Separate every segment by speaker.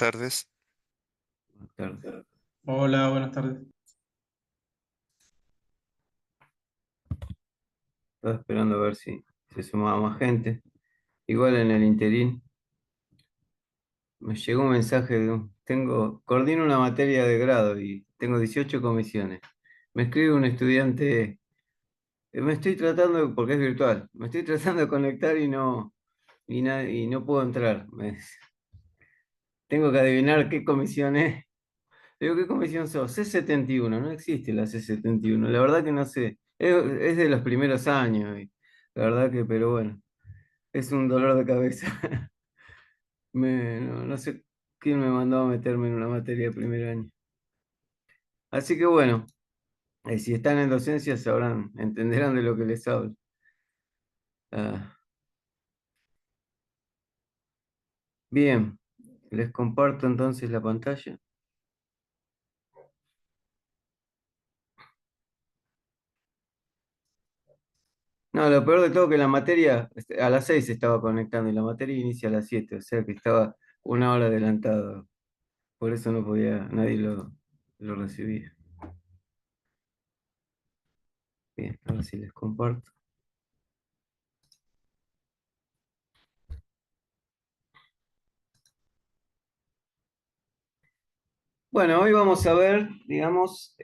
Speaker 1: tardes.
Speaker 2: Buenas tardes.
Speaker 3: Hola, buenas tardes.
Speaker 2: Estaba esperando a ver si se sumaba más gente. Igual en el interín me llegó un mensaje coordino una materia de grado y tengo 18 comisiones. Me escribe un estudiante, me estoy tratando, porque es virtual, me estoy tratando de conectar y no puedo entrar. Tengo que adivinar qué comisión es. Le digo, ¿qué comisión sos? C71, no existe la C71. La verdad que no sé. Es de los primeros años. La verdad que, pero bueno. Es un dolor de cabeza. No sé quién me mandó a meterme en una materia de primer año. Así que bueno, si están en docencia sabrán, entenderán de lo que les hablo. Ah, bien, les comparto entonces la pantalla. No, lo peor de todo que la materia, a las 6 se estaba conectando y la materia inicia a las 7, o sea que estaba una hora adelantado. Por eso no podía, nadie lo recibía. Bien, a ver si les comparto. Bueno, hoy vamos a ver, digamos,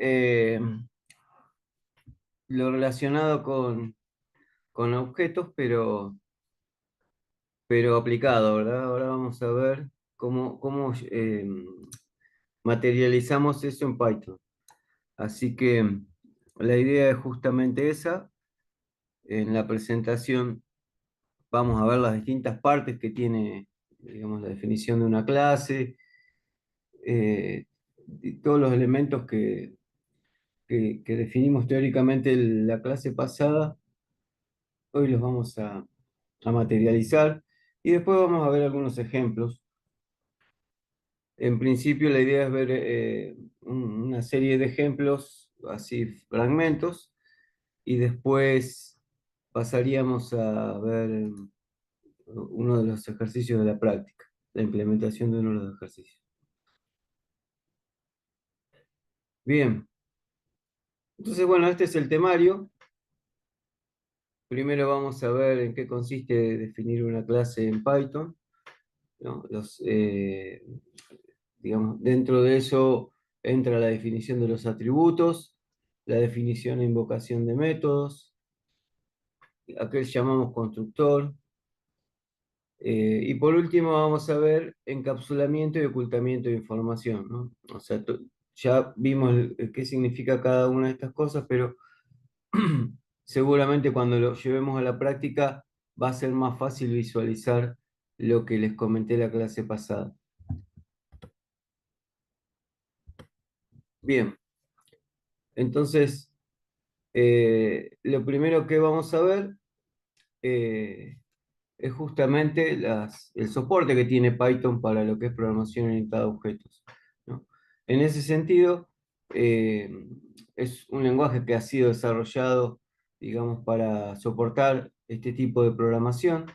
Speaker 2: lo relacionado con objetos, pero aplicado, ¿verdad? Ahora vamos a ver cómo materializamos eso en Python. Así que la idea es justamente esa. En la presentación vamos a ver las distintas partes que tiene, digamos, la definición de una clase, eh, y todos los elementos que definimos teóricamente en la clase pasada. Hoy los vamos a materializar y después vamos a ver algunos ejemplos. En principio la idea es ver una serie de ejemplos, así fragmentos, y después pasaríamos a ver uno de los ejercicios de la práctica, la implementación de uno de los ejercicios. Bien, entonces bueno, este es el temario. Primero vamos a ver en qué consiste definir una clase en Python, ¿no? Digamos, dentro de eso entra la definición de los atributos, la definición e invocación de métodos, aquel llamamos constructor, y por último vamos a ver encapsulamiento y ocultamiento de información, ¿no? O sea, ya vimos qué significa cada una de estas cosas, pero seguramente cuando lo llevemos a la práctica va a ser más fácil visualizar lo que les comenté la clase pasada. Bien, entonces lo primero que vamos a ver eh, es justamente el soporte que tiene Python para lo que es programación orientada a objetos, ¿no? En ese sentido, eh, es un lenguaje que ha sido desarrollado, digamos, para soportar este tipo de programación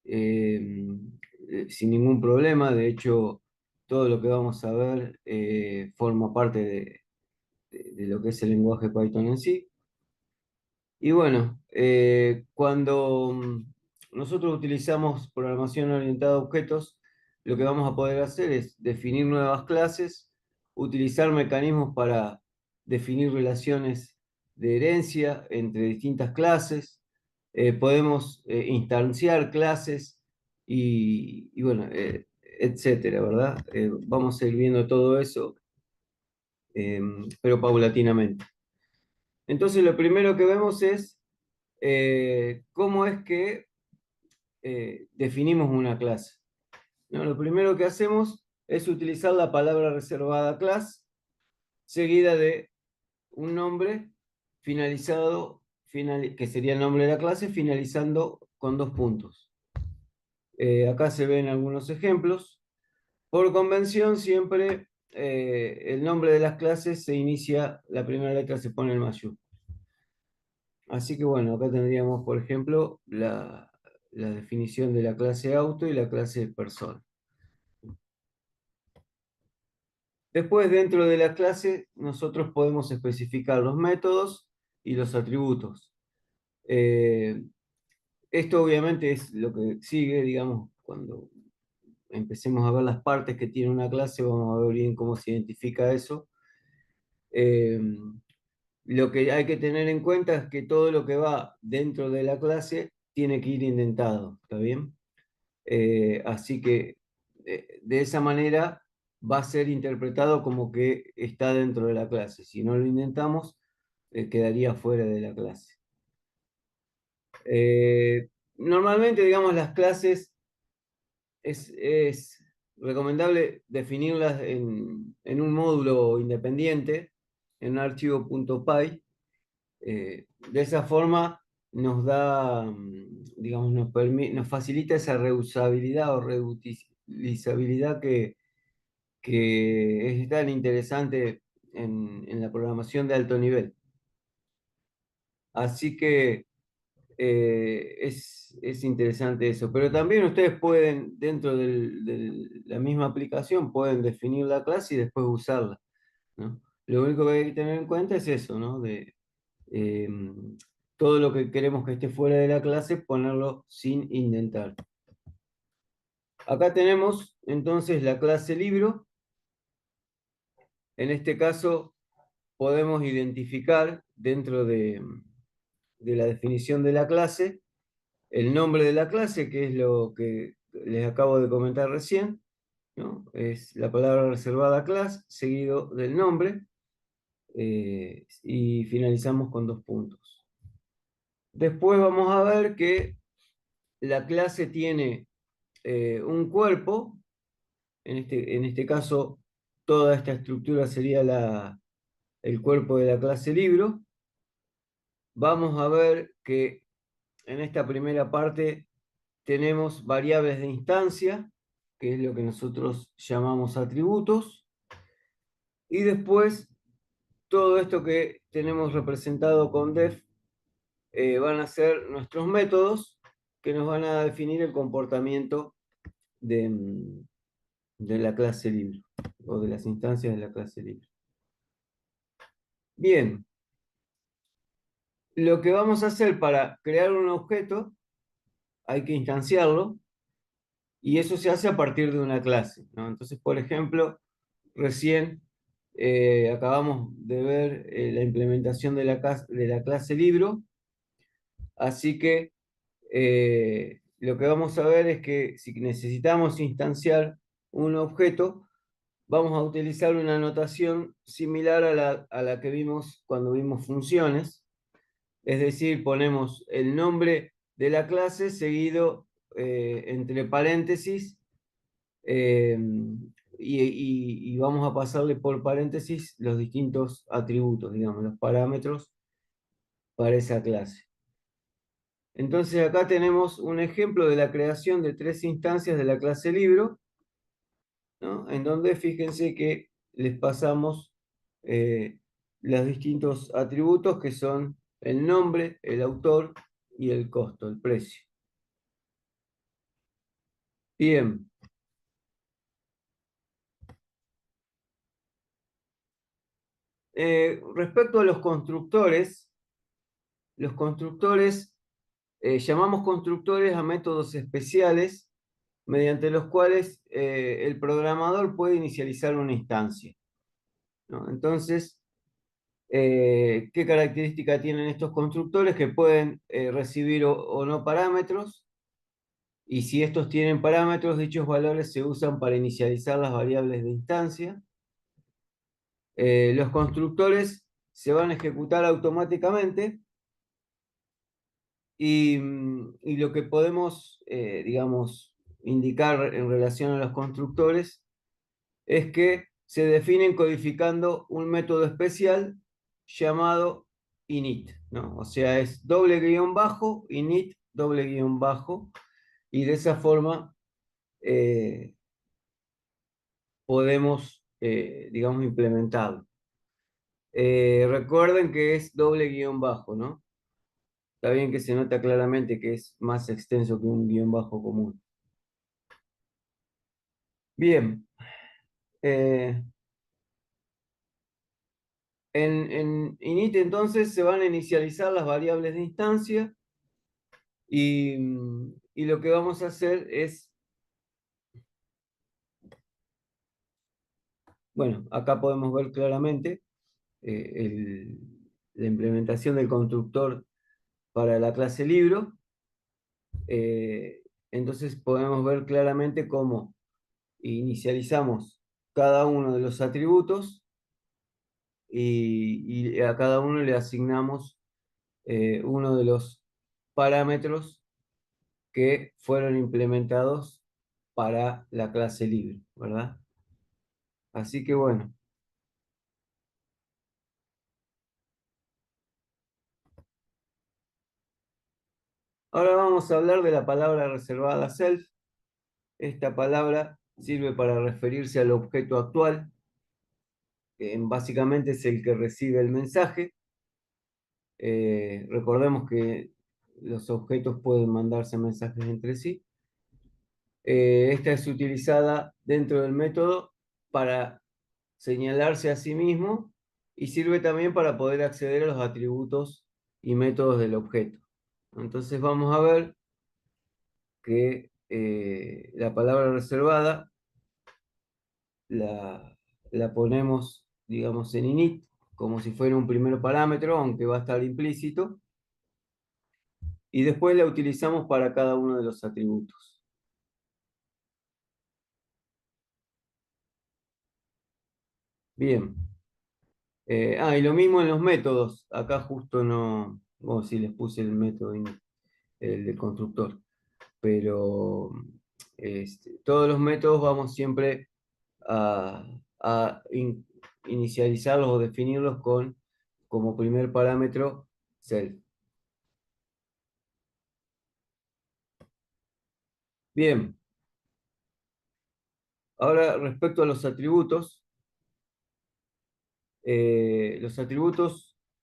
Speaker 2: eh, sin ningún problema. De hecho, todo lo que vamos a ver forma parte de lo que es el lenguaje Python en sí. Y bueno, cuando nosotros utilizamos programación orientada a objetos, lo que vamos a poder hacer es definir nuevas clases, utilizar mecanismos para definir relaciones de herencia entre distintas clases, podemos instanciar clases y bueno, etcétera, ¿verdad? Vamos a ir viendo todo eso, pero paulatinamente. Entonces, lo primero que vemos es cómo es que definimos una clase, ¿no? Lo primero que hacemos es utilizar la palabra reservada class, seguida de un nombre finalizado, que sería el nombre de la clase, finalizando con dos puntos. Acá se ven algunos ejemplos. Por convención, siempre el nombre de las clases se inicia, la primera letra se pone en mayúscula. Así que bueno, acá tendríamos, por ejemplo, la definición de la clase auto y la clase persona. Después, dentro de la clase, nosotros podemos especificar los métodos y los atributos. Eh, Esto obviamente es lo que sigue, digamos, cuando empecemos a ver las partes que tiene una clase, vamos a ver bien cómo se identifica eso. Eh, lo que hay que tener en cuenta es que todo lo que va dentro de la clase tiene que ir indentado, ¿está bien? Así que de esa manera va a ser interpretado como que está dentro de la clase. Si no lo intentamos, quedaría fuera de la clase. Normalmente, digamos, las clases es recomendable definirlas en un módulo independiente, en un archivo .py. De esa forma nos da, digamos, nos facilita esa reusabilidad o reutilizabilidad que es tan interesante en la programación de alto nivel. Así que es interesante eso. Pero también ustedes pueden, dentro de la misma aplicación, pueden definir la clase y después usarla, ¿no? Lo único que hay que tener en cuenta es eso, ¿no? Eh, Todo lo que queremos que esté fuera de la clase, ponerlo sin indentar. Acá tenemos entonces la clase libro. En este caso podemos identificar dentro de la definición de la clase el nombre de la clase, que es lo que les acabo de comentar recién, ¿no? Es la palabra reservada class, seguido del nombre, y finalizamos con 2 puntos. Después vamos a ver que la clase tiene un cuerpo, en este caso toda esta estructura sería el cuerpo de la clase libro. Vamos a ver que en esta primera parte tenemos variables de instancia, que es lo que nosotros llamamos atributos, y después todo esto que tenemos representado con def van a ser nuestros métodos que nos van a definir el comportamiento de la clase libre o de las instancias de la clase libre. Bien, lo que vamos a hacer para crear un objeto, hay que instanciarlo y eso se hace a partir de una clase, ¿no? Entonces, por ejemplo, recién acabamos de ver la implementación de la clase libro, así que lo que vamos a ver es que si necesitamos instanciar un objeto, vamos a utilizar una notación similar a la que vimos cuando vimos funciones, es decir, ponemos el nombre de la clase seguido entre paréntesis eh, y vamos a pasarle por paréntesis los distintos atributos, digamos, los parámetros para esa clase. Entonces acá tenemos un ejemplo de la creación de 3 instancias de la clase libro, ¿no? En donde fíjense que les pasamos eh, los distintos atributos que son el nombre, el autor y el costo, el precio. Bien. Respecto a los constructores, llamamos constructores a métodos especiales mediante los cuales el programador puede inicializar una instancia, ¿no? Entonces, ¿qué característica tienen estos constructores? Que pueden recibir o no parámetros, y si estos tienen parámetros, dichos valores se usan para inicializar las variables de instancia. Los constructores se van a ejecutar automáticamente y lo que podemos, digamos, indicar en relación a los constructores es que se definen codificando un método especial llamado init, ¿no? O sea, es doble guión bajo, init, doble guión bajo, y de esa forma podemos, digamos, implementarlo. Recuerden que es doble guión bajo, ¿no? Está bien que se nota claramente que es más extenso que un guión bajo común. Bien. En init entonces se van a inicializar las variables de instancia y lo que vamos a hacer es, bueno, acá podemos ver claramente la implementación del constructor para la clase libro. Entonces podemos ver claramente cómo inicializamos cada uno de los atributos y a cada uno le asignamos uno de los parámetros que fueron implementados para la clase libre, ¿verdad? Así que bueno, ahora vamos a hablar de la palabra reservada self. Esta palabra sirve para referirse al objeto actual, que básicamente es el que recibe el mensaje. Recordemos que los objetos pueden mandarse mensajes entre sí. Esta es utilizada dentro del método para señalarse a sí mismo y sirve también para poder acceder a los atributos y métodos del objeto. Entonces vamos a ver que la palabra reservada la, la ponemos, digamos, en init, como si fuera un primer parámetro, aunque va a estar implícito, y después la utilizamos para cada uno de los atributos. Bien. Y lo mismo en los métodos. Acá justo no, bueno, sí les puse el método, el de constructor, pero todos los métodos vamos siempre a, a inicializarlos o definirlos con como primer parámetro self. Bien, ahora respecto a los atributos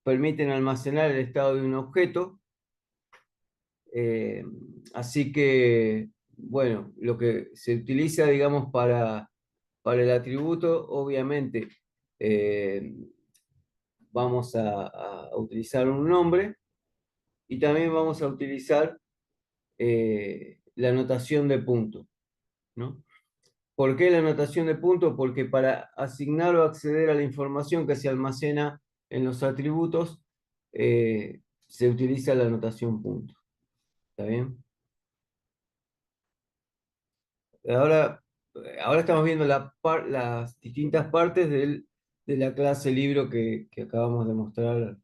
Speaker 2: permiten almacenar el estado de un objeto. Eh, Así que, bueno, lo que se utiliza, digamos, para el atributo, obviamente, eh, vamos a utilizar un nombre y también vamos a utilizar la notación de punto, ¿no? ¿Por qué la notación de punto? Porque para asignar o acceder a la información que se almacena en los atributos, se utiliza la notación punto. ¿Está bien? Ahora, ahora estamos viendo las distintas partes de la clase libro que acabamos de mostrar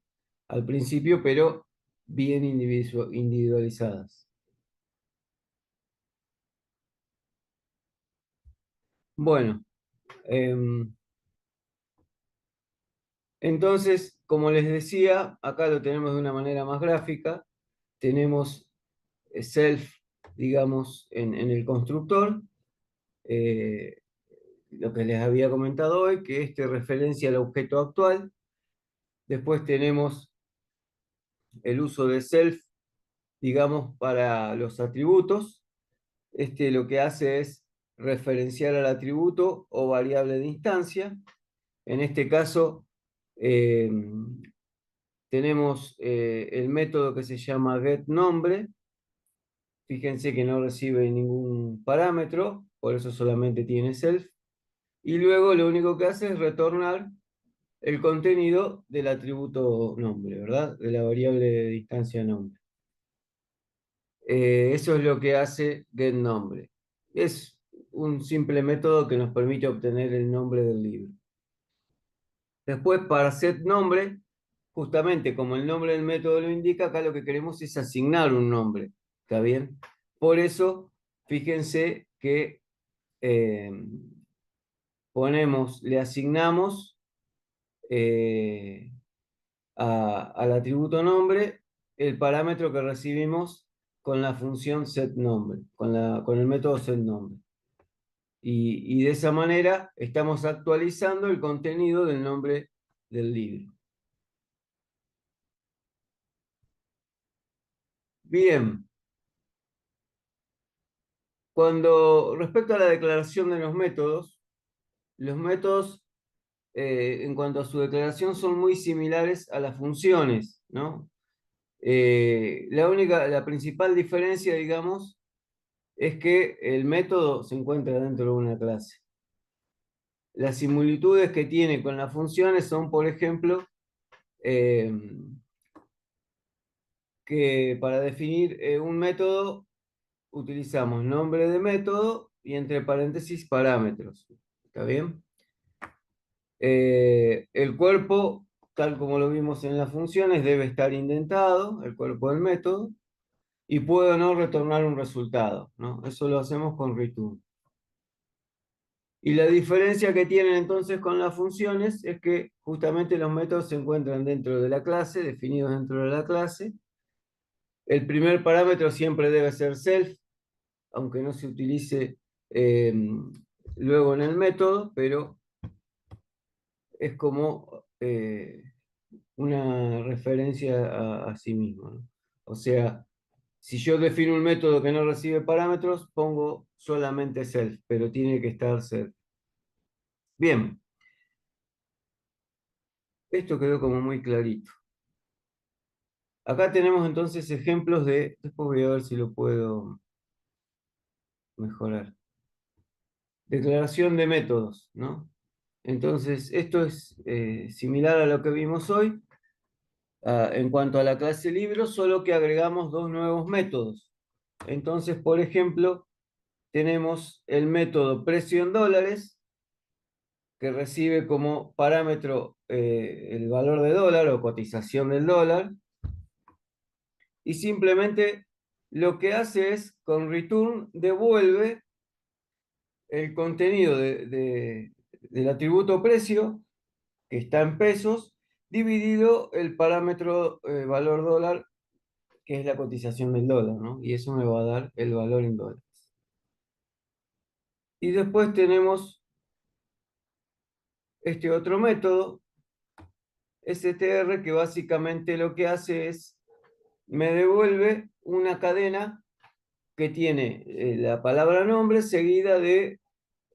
Speaker 2: al principio, pero bien individualizadas. Bueno, em, entonces, como les decía, acá lo tenemos de una manera más gráfica. Tenemos self, digamos, en el constructor. eh, lo que les había comentado hoy, que este referencia al objeto actual. Después tenemos el uso de self, digamos, para los atributos. Este lo que hace es referenciar al atributo o variable de instancia. En este caso, eh, tenemos el método que se llama getNombre. Fíjense que no recibe ningún parámetro, por eso solamente tiene self. Y luego lo único que hace es retornar el contenido del atributo nombre, ¿verdad? De la variable de distancia nombre. Eso es lo que hace getNombre. Es un simple método que nos permite obtener el nombre del libro. Después, para setNombre, justamente como el nombre del método lo indica, acá lo que queremos es asignar un nombre. ¿Está bien? Por eso, fíjense que eh, le asignamos eh, al atributo nombre el parámetro que recibimos con la función setNombre, con el método setNombre. Y de esa manera estamos actualizando el contenido del nombre del libro. Bien, respecto a la declaración de los métodos en cuanto a su declaración, son muy similares a las funciones, ¿no? La principal diferencia, digamos, es que el método se encuentra dentro de una clase. Las similitudes que tiene con las funciones son, por ejemplo, eh, que para definir un método utilizamos nombre de método y entre paréntesis parámetros. ¿Está bien? El cuerpo, tal como lo vimos en las funciones, debe estar indentado, el cuerpo del método, y puede o no retornar un resultado, ¿no? Eso lo hacemos con return. Y la diferencia que tienen entonces con las funciones es que justamente los métodos se encuentran dentro de la clase, definidos dentro de la clase. El primer parámetro siempre debe ser self, aunque no se utilice eh, luego en el método, pero es como una referencia a sí mismo, ¿no? O sea, si yo defino un método que no recibe parámetros, pongo solamente self, pero tiene que estar self. Bien, esto quedó como muy clarito. Acá tenemos entonces ejemplos de, después voy a ver si lo puedo mejorar. Declaración de métodos, ¿no? Entonces, esto es similar a lo que vimos hoy, en cuanto a la clase libro, solo que agregamos dos nuevos métodos. Entonces, por ejemplo, tenemos el método precio en dólares, que recibe como parámetro el valor de dólar o cotización del dólar, y simplemente lo que hace es, con return, devuelve el contenido del atributo precio, que está en pesos, dividido el parámetro valor dólar, que es la cotización del dólar, ¿no? Y eso me va a dar el valor en dólares. Y después tenemos este otro método, str, que básicamente lo que hace es, me devuelve una cadena que tiene la palabra nombre seguida de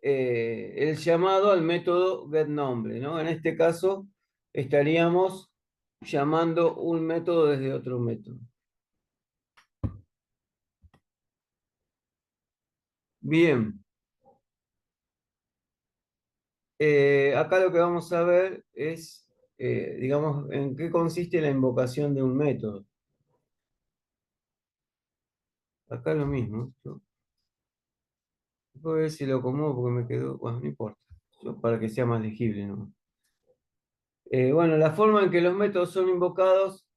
Speaker 2: el llamado al método getNombre, ¿no? En este caso estaríamos llamando un método desde otro método. Bien, acá lo que vamos a ver es, digamos, en qué consiste la invocación de un método. Acá lo mismo. Voy a ver si lo acomodo porque me quedó, bueno, no importa, para que sea más legible, ¿no? Bueno, la forma en que los métodos son invocados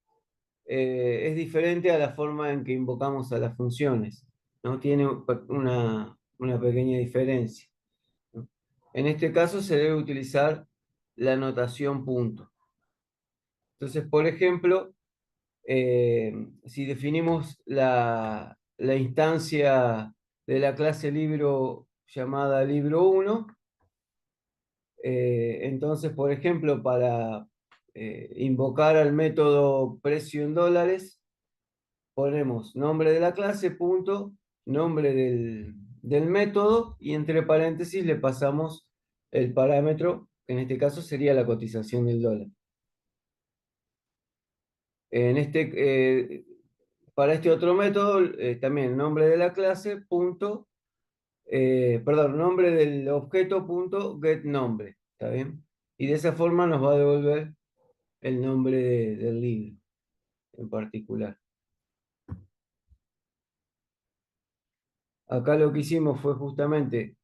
Speaker 2: es diferente a la forma en que invocamos a las funciones, ¿no? Tiene una pequeña diferencia, ¿no? En este caso se debe utilizar la notación punto. Entonces, por ejemplo, si definimos la instancia de la clase libro llamada libro 1, entonces, por ejemplo, para invocar al método precio en dólares, ponemos nombre de la clase, punto, nombre del método, y entre paréntesis le pasamos el parámetro, que en este caso sería la cotización del dólar. En este, para este otro método, también nombre de la clase, punto, perdón, nombre del objeto, punto, getNombre, ¿está bien? Y de esa forma nos va a devolver el nombre del libro en particular. Acá lo que hicimos fue justamente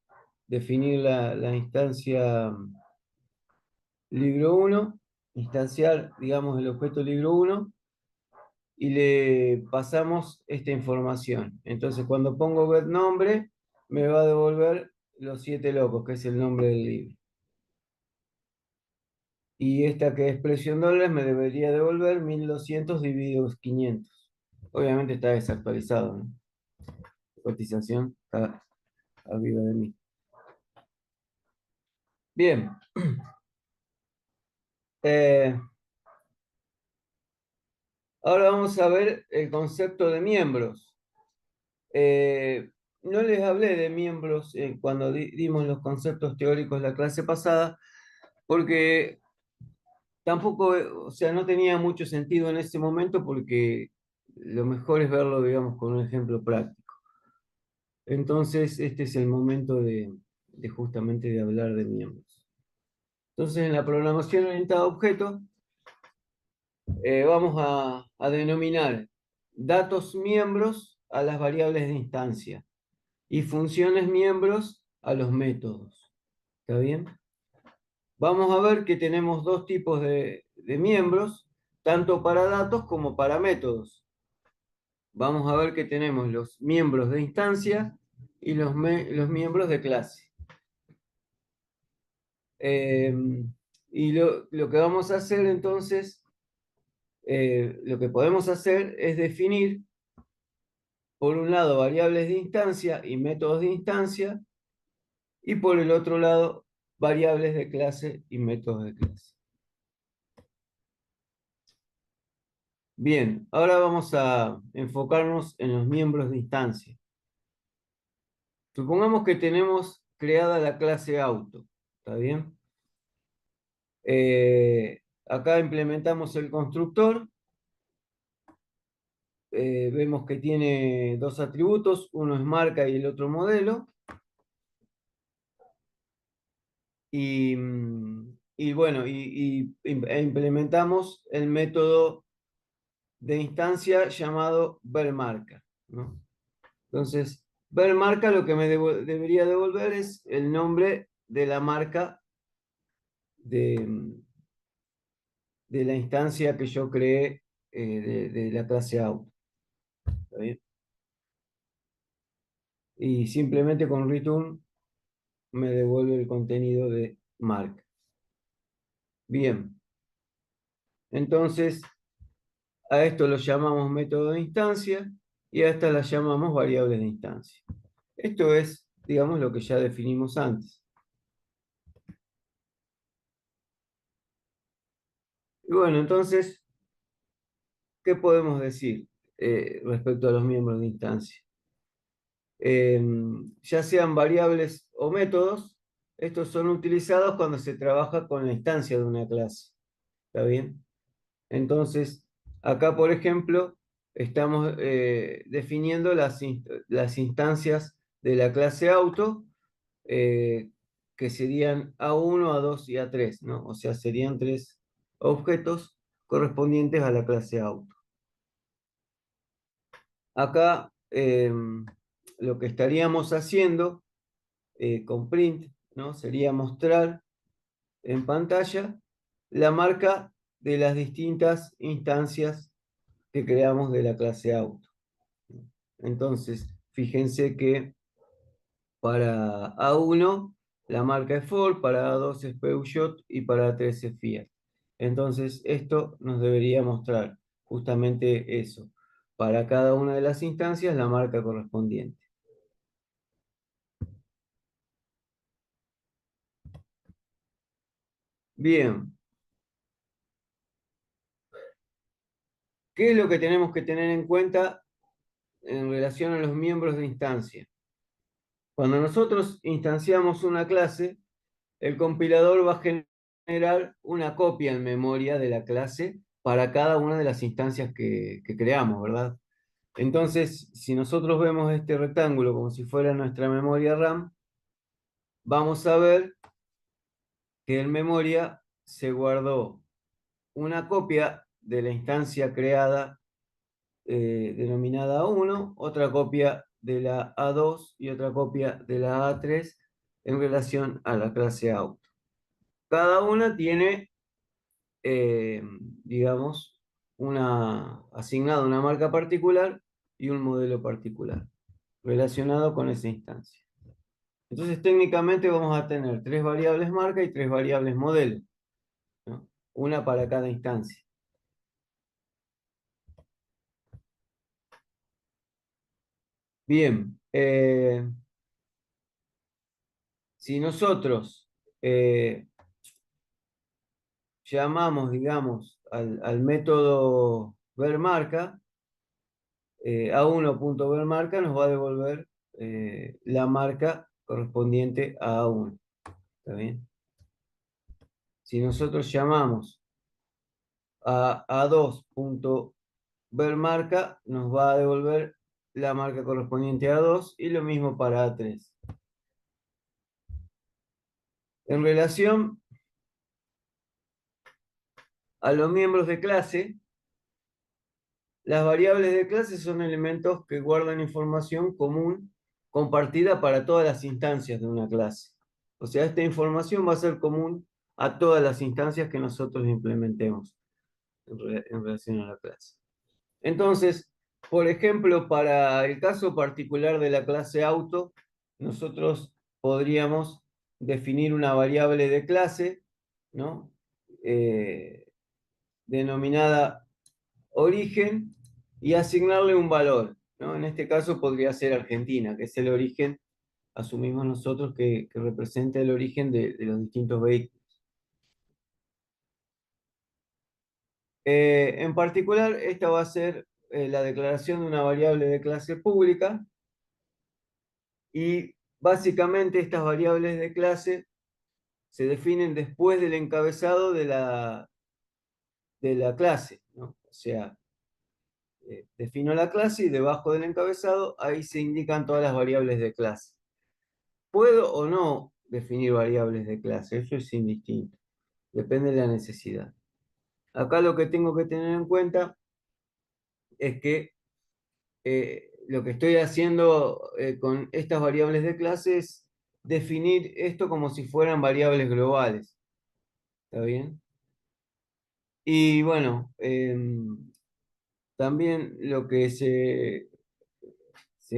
Speaker 2: definir la instancia libro 1, instanciar, digamos, el objeto libro 1 y le pasamos esta información. Entonces, cuando pongo getNombre, me va a devolver los 7 locos, que es el nombre del libro. Y esta que es precio en dólares me debería devolver 1200 dividido 500. Obviamente está desactualizado, ¿no? La cotización está arriba de mí. Bien. Eh, Ahora vamos a ver el concepto de miembros. Eh, no les hablé de miembros cuando dimos los conceptos teóricos la clase pasada, porque tampoco, o sea, no tenía mucho sentido en ese momento porque lo mejor es verlo, digamos, con un ejemplo práctico. Entonces, este es el momento de justamente de hablar de miembros. Entonces, en la programación orientada a objetos, vamos a denominar datos miembros a las variables de instancia y funciones miembros a los métodos. ¿Está bien? Vamos a ver que tenemos dos tipos de miembros, tanto para datos como para métodos. Vamos a ver que tenemos los miembros de instancia y los miembros de clase. Eh, y lo que vamos a hacer entonces, lo que podemos hacer es definir, por un lado, variables de instancia y métodos de instancia, y por el otro lado, variables de clase y métodos de clase. Bien, ahora vamos a enfocarnos en los miembros de instancia. Supongamos que tenemos creada la clase auto, ¿está bien? Acá implementamos el constructor, vemos que tiene dos atributos, uno es marca y el otro modelo, y bueno, implementamos el método de instancia llamado verMarca, ¿no? Entonces, verMarca lo que me debería devolver es el nombre de la marca de, de la instancia que yo creé de la clase auto. ¿Está bien? Y simplemente con return me devuelve el contenido de marca. Bien, entonces a esto lo llamamos método de instancia y a esta la llamamos variables de instancia. Esto es, digamos, lo que ya definimos antes. Y bueno, entonces, ¿qué podemos decir respecto a los miembros de instancia? Ya sean variables o métodos, estos son utilizados cuando se trabaja con la instancia de una clase. ¿Está bien? Entonces, acá, por ejemplo, estamos definiendo las instancias de la clase auto, eh, que serían A1, A2 y A3, ¿no? O sea, serían tres objetos correspondientes a la clase auto. Acá lo que estaríamos haciendo con print, ¿no? Sería mostrar en pantalla la marca de las distintas instancias que creamos de la clase auto. Entonces, fíjense que para A1 la marca es Ford, para A2 es Peugeot y para A3 es Fiat. Entonces, esto nos debería mostrar justamente eso. Para cada una de las instancias, la marca correspondiente. Bien, ¿qué es lo que tenemos que tener en cuenta en relación a los miembros de instancia? Cuando nosotros instanciamos una clase, el compilador va a generar una copia en memoria de la clase para cada una de las instancias que creamos, ¿verdad? Entonces, si nosotros vemos este rectángulo como si fuera nuestra memoria RAM, vamos a ver que en memoria se guardó una copia de la instancia creada denominada A1, otra copia de la A2 y otra copia de la A3 en relación a la clase auto. Cada una tiene, digamos, asignada una marca particular y un modelo particular relacionado con esa instancia. Entonces, técnicamente vamos a tener tres variables marca y tres variables modelo, ¿no? Una para cada instancia. Bien, si nosotros eh, llamamos, digamos, al método verMarca, A1.verMarca nos va a devolver la marca correspondiente a A1. ¿Está bien? si nosotros llamamos a A2.ver marca, nos va a devolver la marca correspondiente a A2 y lo mismo para A3. En relación a los miembros de clase, las variables de clase son elementos que guardan información común compartida para todas las instancias de una clase. O sea, esta información va a ser común a todas las instancias que nosotros implementemos en relación a la clase. Entonces, por ejemplo, para el caso particular de la clase auto, nosotros podríamos definir una variable de clase, ¿no? Denominada origen y asignarle un valor, ¿no? En este caso podría ser Argentina, que es el origen, asumimos nosotros que representa el origen de los distintos vehículos. En particular, esta va a ser la declaración de una variable de clase pública y básicamente estas variables de clase se definen después del encabezado de la clase, ¿no? O sea, defino la clase y debajo del encabezado ahí se indican todas las variables de clase. ¿Puedo o no definir variables de clase? Eso es indistinto, depende de la necesidad. Acá lo que tengo que tener en cuenta es que lo que estoy haciendo con estas variables de clase es definir esto como si fueran variables globales. ¿Está bien? Y bueno, también lo que se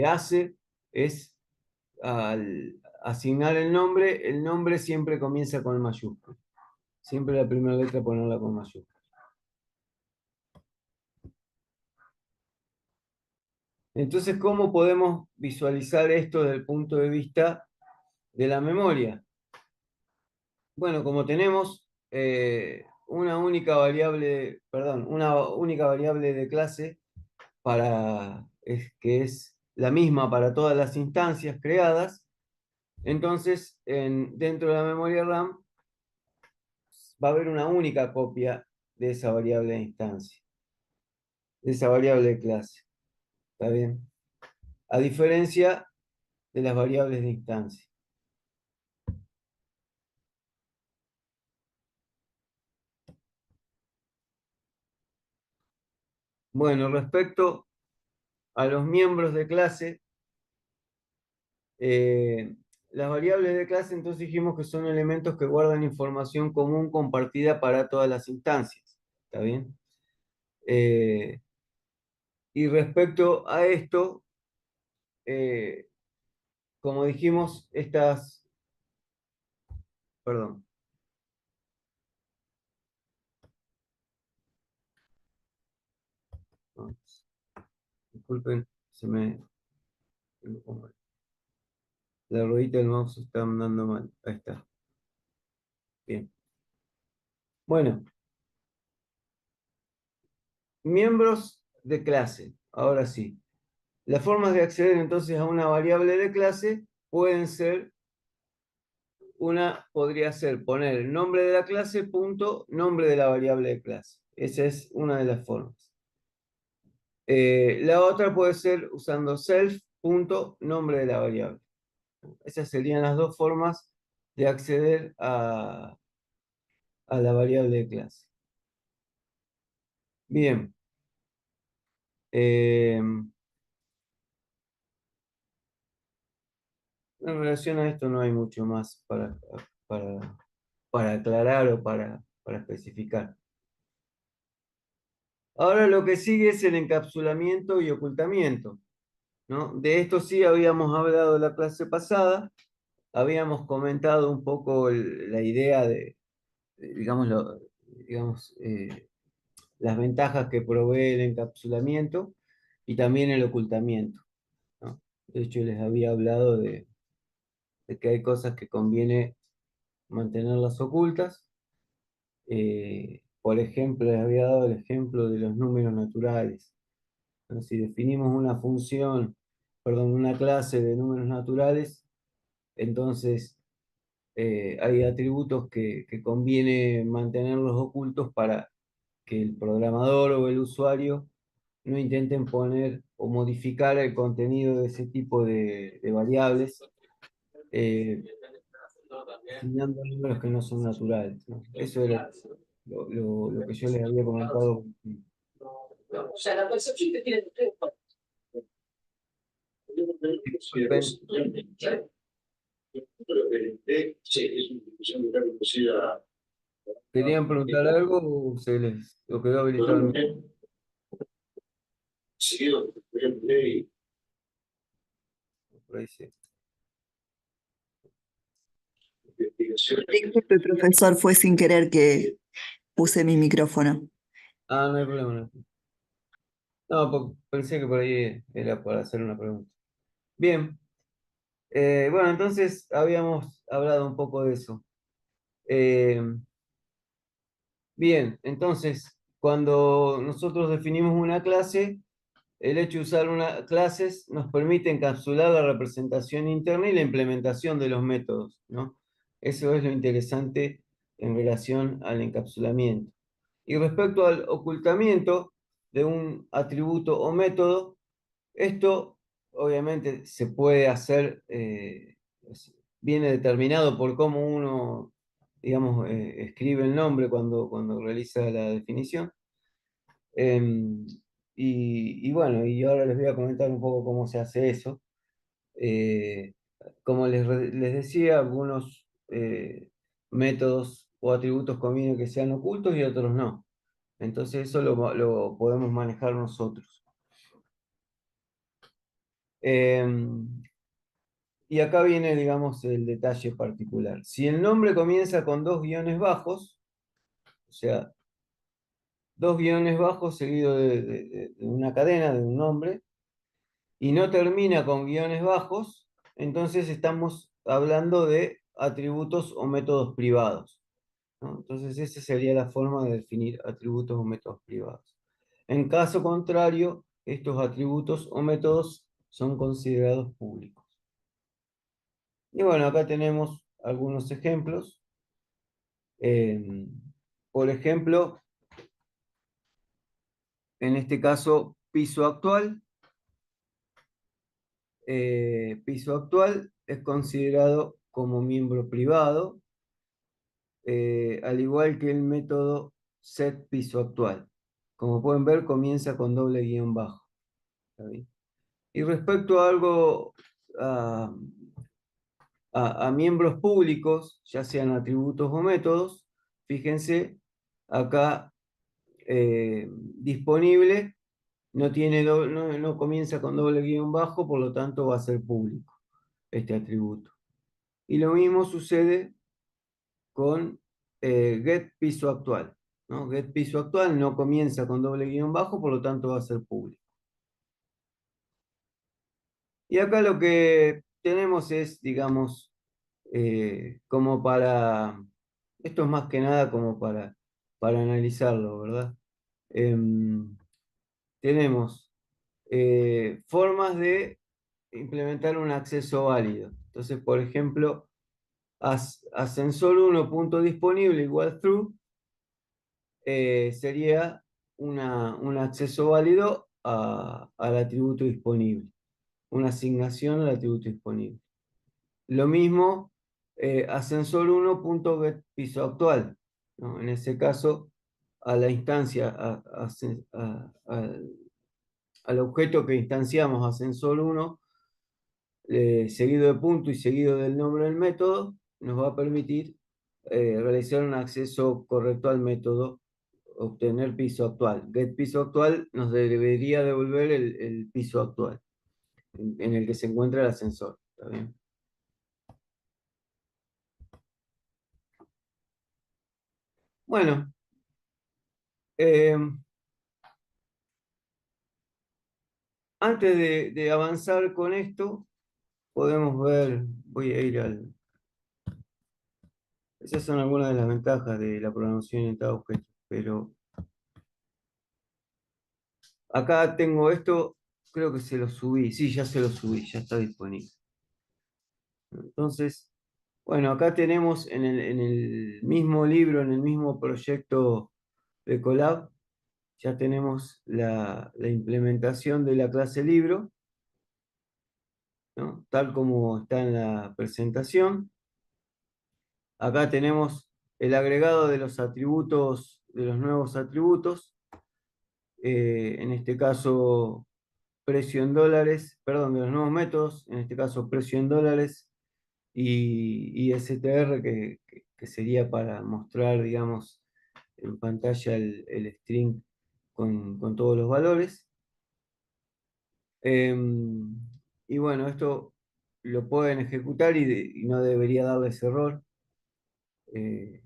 Speaker 2: hace es al asignar el nombre siempre comienza con mayúscula. Siempre la primera letra ponerla con mayúscula. Entonces, ¿cómo podemos visualizar esto desde el punto de vista de la memoria? Bueno, como tenemos una única variable, perdón, una única variable de clase que es la misma para todas las instancias creadas, entonces dentro de la memoria RAM va a haber una única copia de esa variable de instancia, de esa variable de clase. ¿Está bien? A diferencia de las variables de instancia. Bueno, respecto a los miembros de clase, eh, las variables de clase entonces dijimos que son elementos que guardan información común compartida para todas las instancias. ¿Está bien? Y respecto a esto, eh, como dijimos, perdón, no, disculpen, la ruedita del mouse está andando mal. Ahí está. Bien. Bueno, miembros de clase. Ahora sí. Las formas de acceder entonces a una variable de clase pueden ser, una podría ser poner el nombre de la clase, punto, nombre de la variable de clase. Esa es una de las formas. La otra puede ser usando self, punto, nombre de la variable. Esas serían las dos formas de acceder a la variable de clase. Bien. En relación a esto no hay mucho más para, para aclarar o para especificar. Ahora lo que sigue es el encapsulamiento y ocultamiento, ¿no? De esto sí habíamos hablado la clase pasada, habíamos comentado un poco la idea digamos, digamos las ventajas que provee el encapsulamiento y también el ocultamiento, ¿no? De hecho, les había hablado de que hay cosas que conviene mantenerlas ocultas. Por ejemplo, les había dado el ejemplo de los números naturales. ¿No? Si definimos una función, perdón, una clase de números naturales, entonces hay atributos que conviene mantenerlos ocultos para que el programador o el usuario no intenten poner o modificar el contenido de ese tipo de variables, eh, asignando números que no son naturales, ¿no? Eso era lo que yo les había comentado.
Speaker 1: O sea, la percepción que tienen ustedes.
Speaker 2: Disculpen,
Speaker 1: Sí, es una discusión muy conocida.
Speaker 2: ¿querían preguntar algo o se les o quedó habilitado el micrófono?
Speaker 1: Seguido, por ejemplo, y
Speaker 2: Por ahí sí.
Speaker 1: investigación.
Speaker 3: Disculpe, profesor, fue sin querer que puse mi micrófono.
Speaker 2: Ah, no hay problema. No, no, pensé que por ahí era para hacer una pregunta. Bien, bueno, entonces habíamos hablado un poco de eso. Eh, bien, entonces, cuando nosotros definimos una clase, el hecho de usar una clases nos permite encapsular la representación interna y la implementación de los métodos, ¿no? Eso es lo interesante en relación al encapsulamiento. Y respecto al ocultamiento de un atributo o método, esto obviamente se puede hacer, viene determinado por cómo uno, digamos, escribe el nombre cuando realiza la definición. Em, y bueno, y ahora les voy a comentar un poco cómo se hace eso. Eh, Como les decía, algunos métodos o atributos conviene que sean ocultos y otros no. Entonces eso lo podemos manejar nosotros. Y acá viene, digamos, el detalle particular. Si el nombre comienza con dos guiones bajos, o sea, dos guiones bajos seguido de una cadena, de un nombre, y no termina con guiones bajos, entonces estamos hablando de atributos o métodos privados, ¿no? Entonces esa sería la forma de definir atributos o métodos privados. En caso contrario, estos atributos o métodos son considerados públicos. Y bueno, acá tenemos algunos ejemplos. Por ejemplo, en este caso, piso actual. Piso actual es considerado como miembro privado, al igual que el método set piso actual. Como pueden ver, comienza con doble guión bajo. ¿Está bien? Y respecto a algo, a, a miembros públicos, ya sean atributos o métodos, fíjense, acá disponible no, no comienza con doble guión bajo, por lo tanto va a ser público este atributo. Y lo mismo sucede con get piso actual, ¿no? Get piso actual no comienza con doble guión bajo, por lo tanto va a ser público. Y acá lo que tenemos es, digamos, como para, esto es más que nada como para analizarlo, ¿verdad? Tenemos formas de implementar un acceso válido. Entonces, por ejemplo, ascensor 1 punto disponible igual true sería un acceso válido al atributo disponible, una asignación al atributo disponible. Lo mismo, ascensor 1 punto get piso actual, ¿no? En ese caso, a la instancia, al objeto que instanciamos ascensor 1 seguido de punto y seguido del nombre del método, nos va a permitir realizar un acceso correcto al método, obtener piso actual. Get piso actual nos debería devolver el piso actual en el que se encuentra el ascensor. ¿Está bien? Bueno, eh, antes de avanzar con esto, podemos ver, voy a ir al... Esas son algunas de las ventajas de la programación orientada a objetos, pero acá tengo esto, creo que se lo subí, sí, ya se lo subí, ya está disponible. Entonces, Bueno, acá tenemos en el mismo libro, en el mismo proyecto de Colab, ya tenemos la implementación de la clase libro, ¿no? Tal como está en la presentación. Acá tenemos el agregado de los atributos, de los nuevos atributos, en este caso precio en dólares, perdón, de los nuevos métodos, en este caso precio en dólares y STR, que sería para mostrar, digamos, en pantalla el string con todos los valores. Y bueno, esto lo pueden ejecutar y no debería darles error. Eh,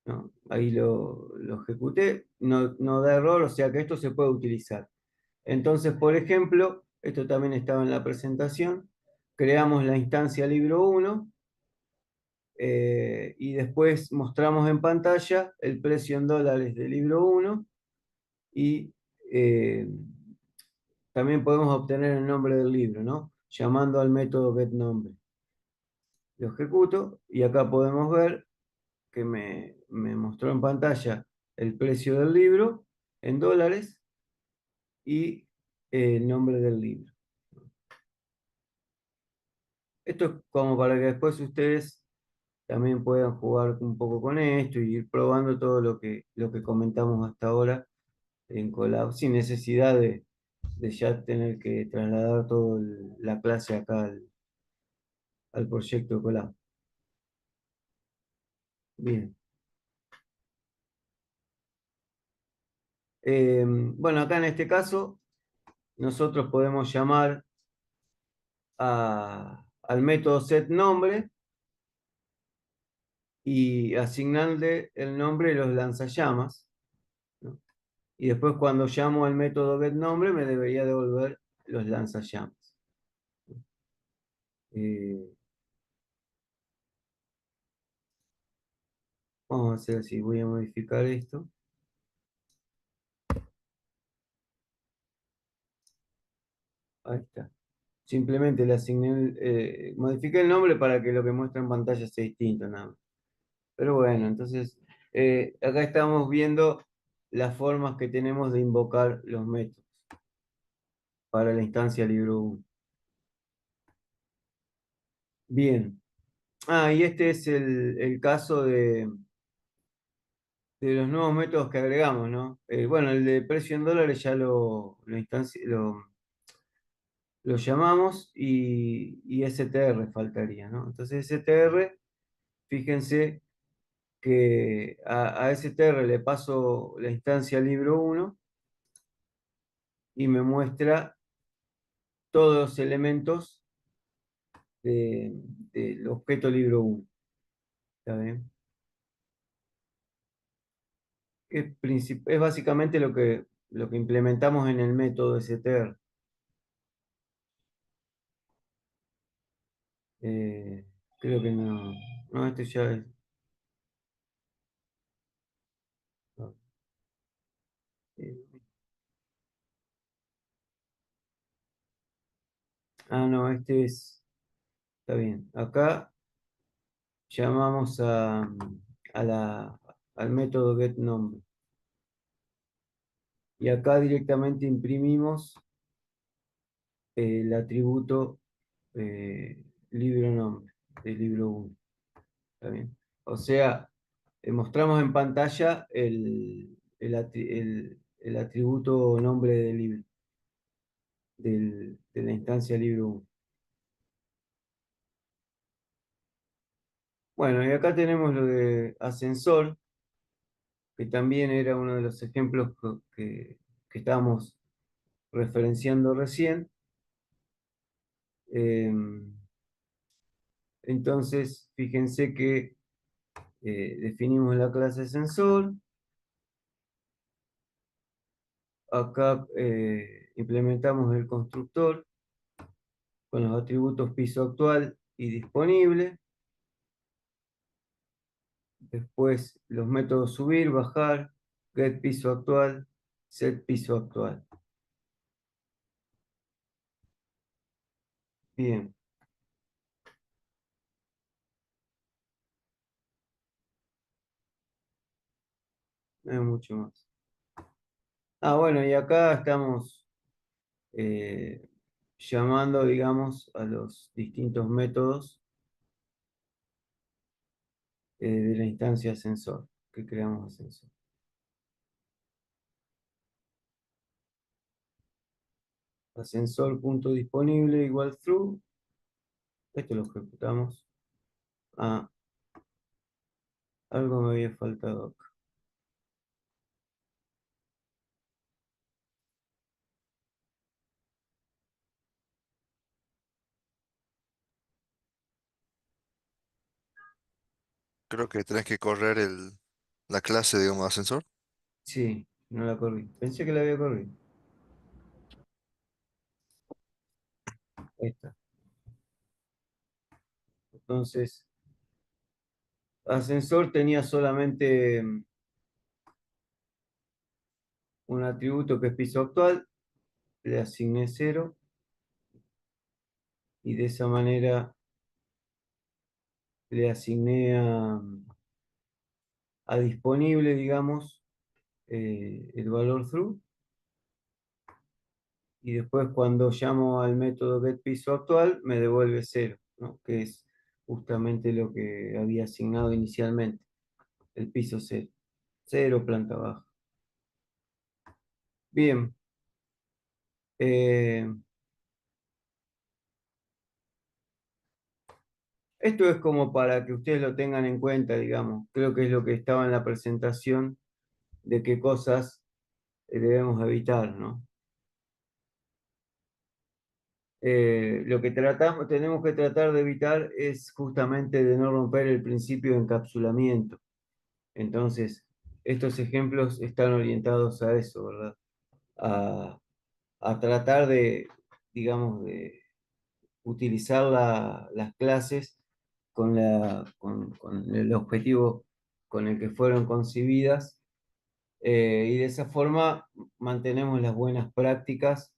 Speaker 2: ¿No? Ahí lo ejecuté, no da error, o sea que esto se puede utilizar. Entonces, por ejemplo, esto también estaba en la presentación, creamos la instancia libro 1 y después mostramos en pantalla el precio en dólares del libro 1 y eh, también podemos obtener el nombre del libro, ¿no? Llamando al método getNombre. Lo ejecuto y acá podemos ver que me mostró en pantalla el precio del libro en dólares y el nombre del libro. Esto es como para que después ustedes también puedan jugar un poco con esto y ir probando todo lo que comentamos hasta ahora en Colab, sin necesidad de ya tener que trasladar toda la clase acá al proyecto de Colab. Bien. Bueno, acá en este caso, nosotros podemos llamar al método setNombre y asignarle el nombre de los lanzallamas, ¿no? Y después cuando llamo al método getNombre me debería devolver los lanzallamas. Eh, Vamos a hacer así, voy a modificar esto. Ahí está. Simplemente le asigné, modifiqué el nombre para que lo que muestra en pantalla sea distinto, nada más. Pero bueno, entonces acá estamos viendo las formas que tenemos de invocar los métodos para la instancia libro 1. Bien. Ah, y este es el caso de los nuevos métodos que agregamos, ¿no? Bueno, el de precio en dólares ya lo llamamos y STR faltaría, ¿no? Entonces STR, fíjense que a STR le paso la instancia libro 1 y me muestra todos los elementos del objeto libro 1. ¿Está bien? Es básicamente lo que implementamos en el método STR. Eh, Creo que no. No, este ya es. No. Eh, no, este es. Está bien. Acá llamamos al método getNombre. Y acá directamente imprimimos el atributo libro nombre del libro 1. ¿Está bien? O sea, mostramos en pantalla el atributo nombre del libro, de la instancia libro 1. Bueno, y acá tenemos lo de ascensor, que también era uno de los ejemplos que estábamos referenciando recién. Entonces, fíjense que definimos la clase sensor. Acá implementamos el constructor con los atributos piso actual y disponible. Después los métodos subir, bajar, get piso actual, set piso actual. Bien. no hay mucho más. Ah, bueno, y acá estamos llamando, digamos, a los distintos métodos de la instancia ascensor, que creamos ascensor. Ascensor punto disponible igual true. Esto lo ejecutamos. Ah, algo me había faltado acá.
Speaker 4: Creo que tenés que correr la clase, digamos, de ascensor.
Speaker 2: Sí, no la corrí. Pensé que la había corrido. Ahí está. Entonces, ascensor tenía solamente un atributo que es piso actual, le asigné 0 y de esa manera le asigné a disponible, digamos, el valor true y después cuando llamo al método getPisoActual me devuelve 0, ¿no? Que es justamente lo que había asignado inicialmente, el piso 0, 0 planta baja. Bien. eh, Esto es como para que ustedes lo tengan en cuenta, digamos. Creo que es lo que estaba en la presentación de qué cosas debemos evitar, ¿no? Lo que tenemos que tratar de evitar es justamente de no romper el principio de encapsulamiento. Entonces, estos ejemplos están orientados a eso, ¿verdad? A, a tratar de, digamos, de utilizar las clases con el objetivo con el que fueron concebidas y de esa forma mantenemos las buenas prácticas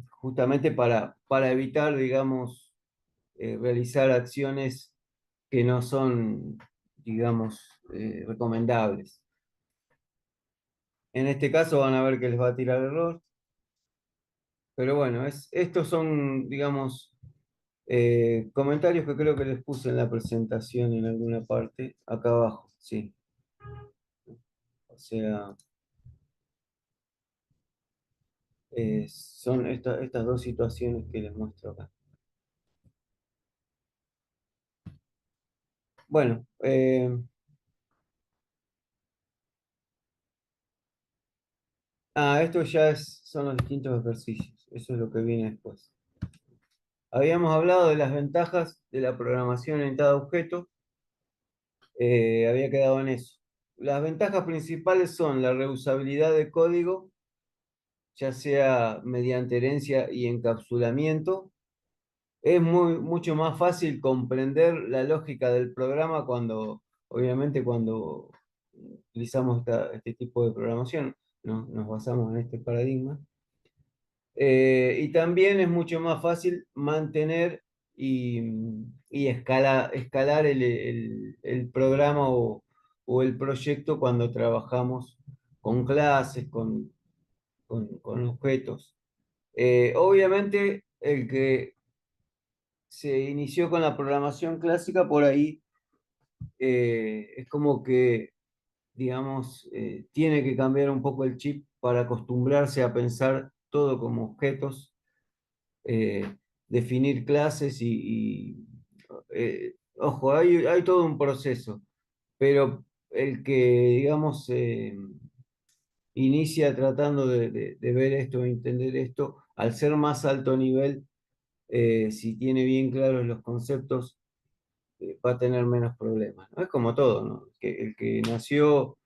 Speaker 2: justamente para evitar, digamos, realizar acciones que no son, digamos, recomendables. En este caso van a ver que les va a tirar error, pero bueno, estos son, digamos, comentarios que creo que les puse en la presentación en alguna parte, acá abajo, sí. O sea, son estas dos situaciones que les muestro acá. Bueno, esto ya son los distintos ejercicios, eso es lo que viene después. Habíamos hablado de las ventajas de la programación orientada a objetos, había quedado en eso. Las ventajas principales son la reusabilidad de código, ya sea mediante herencia y encapsulamiento. Es mucho más fácil comprender la lógica del programa obviamente, cuando utilizamos este tipo de programación, ¿no? Nos basamos en este paradigma. Y también es mucho más fácil mantener y escalar el programa o el proyecto cuando trabajamos con clases, con objetos. Obviamente, el que se inició con la programación clásica, por ahí es como que, digamos, tiene que cambiar un poco el chip para acostumbrarse a pensar todo como objetos, eh, definir clases ojo, hay todo un proceso, pero el que, digamos, inicia tratando de ver esto, de entender esto, al ser más alto nivel, si tiene bien claros los conceptos, va a tener menos problemas, ¿no? Es como todo, ¿no? El que nació,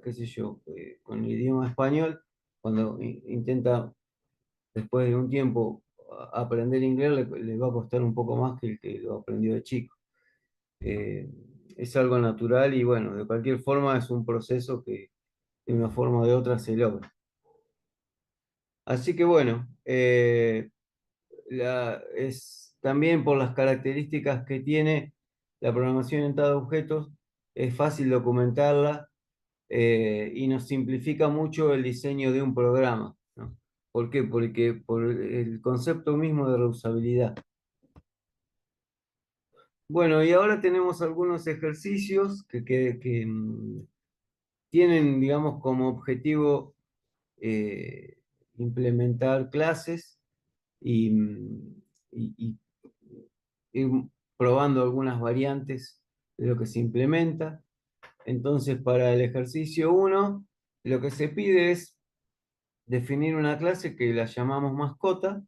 Speaker 2: qué sé yo, con el idioma español, cuando intenta después de un tiempo aprender inglés, le va a costar un poco más que el que lo aprendió de chico. Eh, es algo natural y bueno, de cualquier forma es un proceso que de una forma o de otra se logra. Así que bueno, es también por las características que tiene la programación orientada a objetos, es fácil documentarla y nos simplifica mucho el diseño de un programa, ¿no? ¿Por qué? Porque por el concepto mismo de reusabilidad. Bueno, y ahora tenemos algunos ejercicios que tienen, digamos, como objetivo eh, implementar clases y, y ir probando algunas variantes de lo que se implementa. Entonces, para el ejercicio 1, lo que se pide es definir una clase que la llamamos mascota,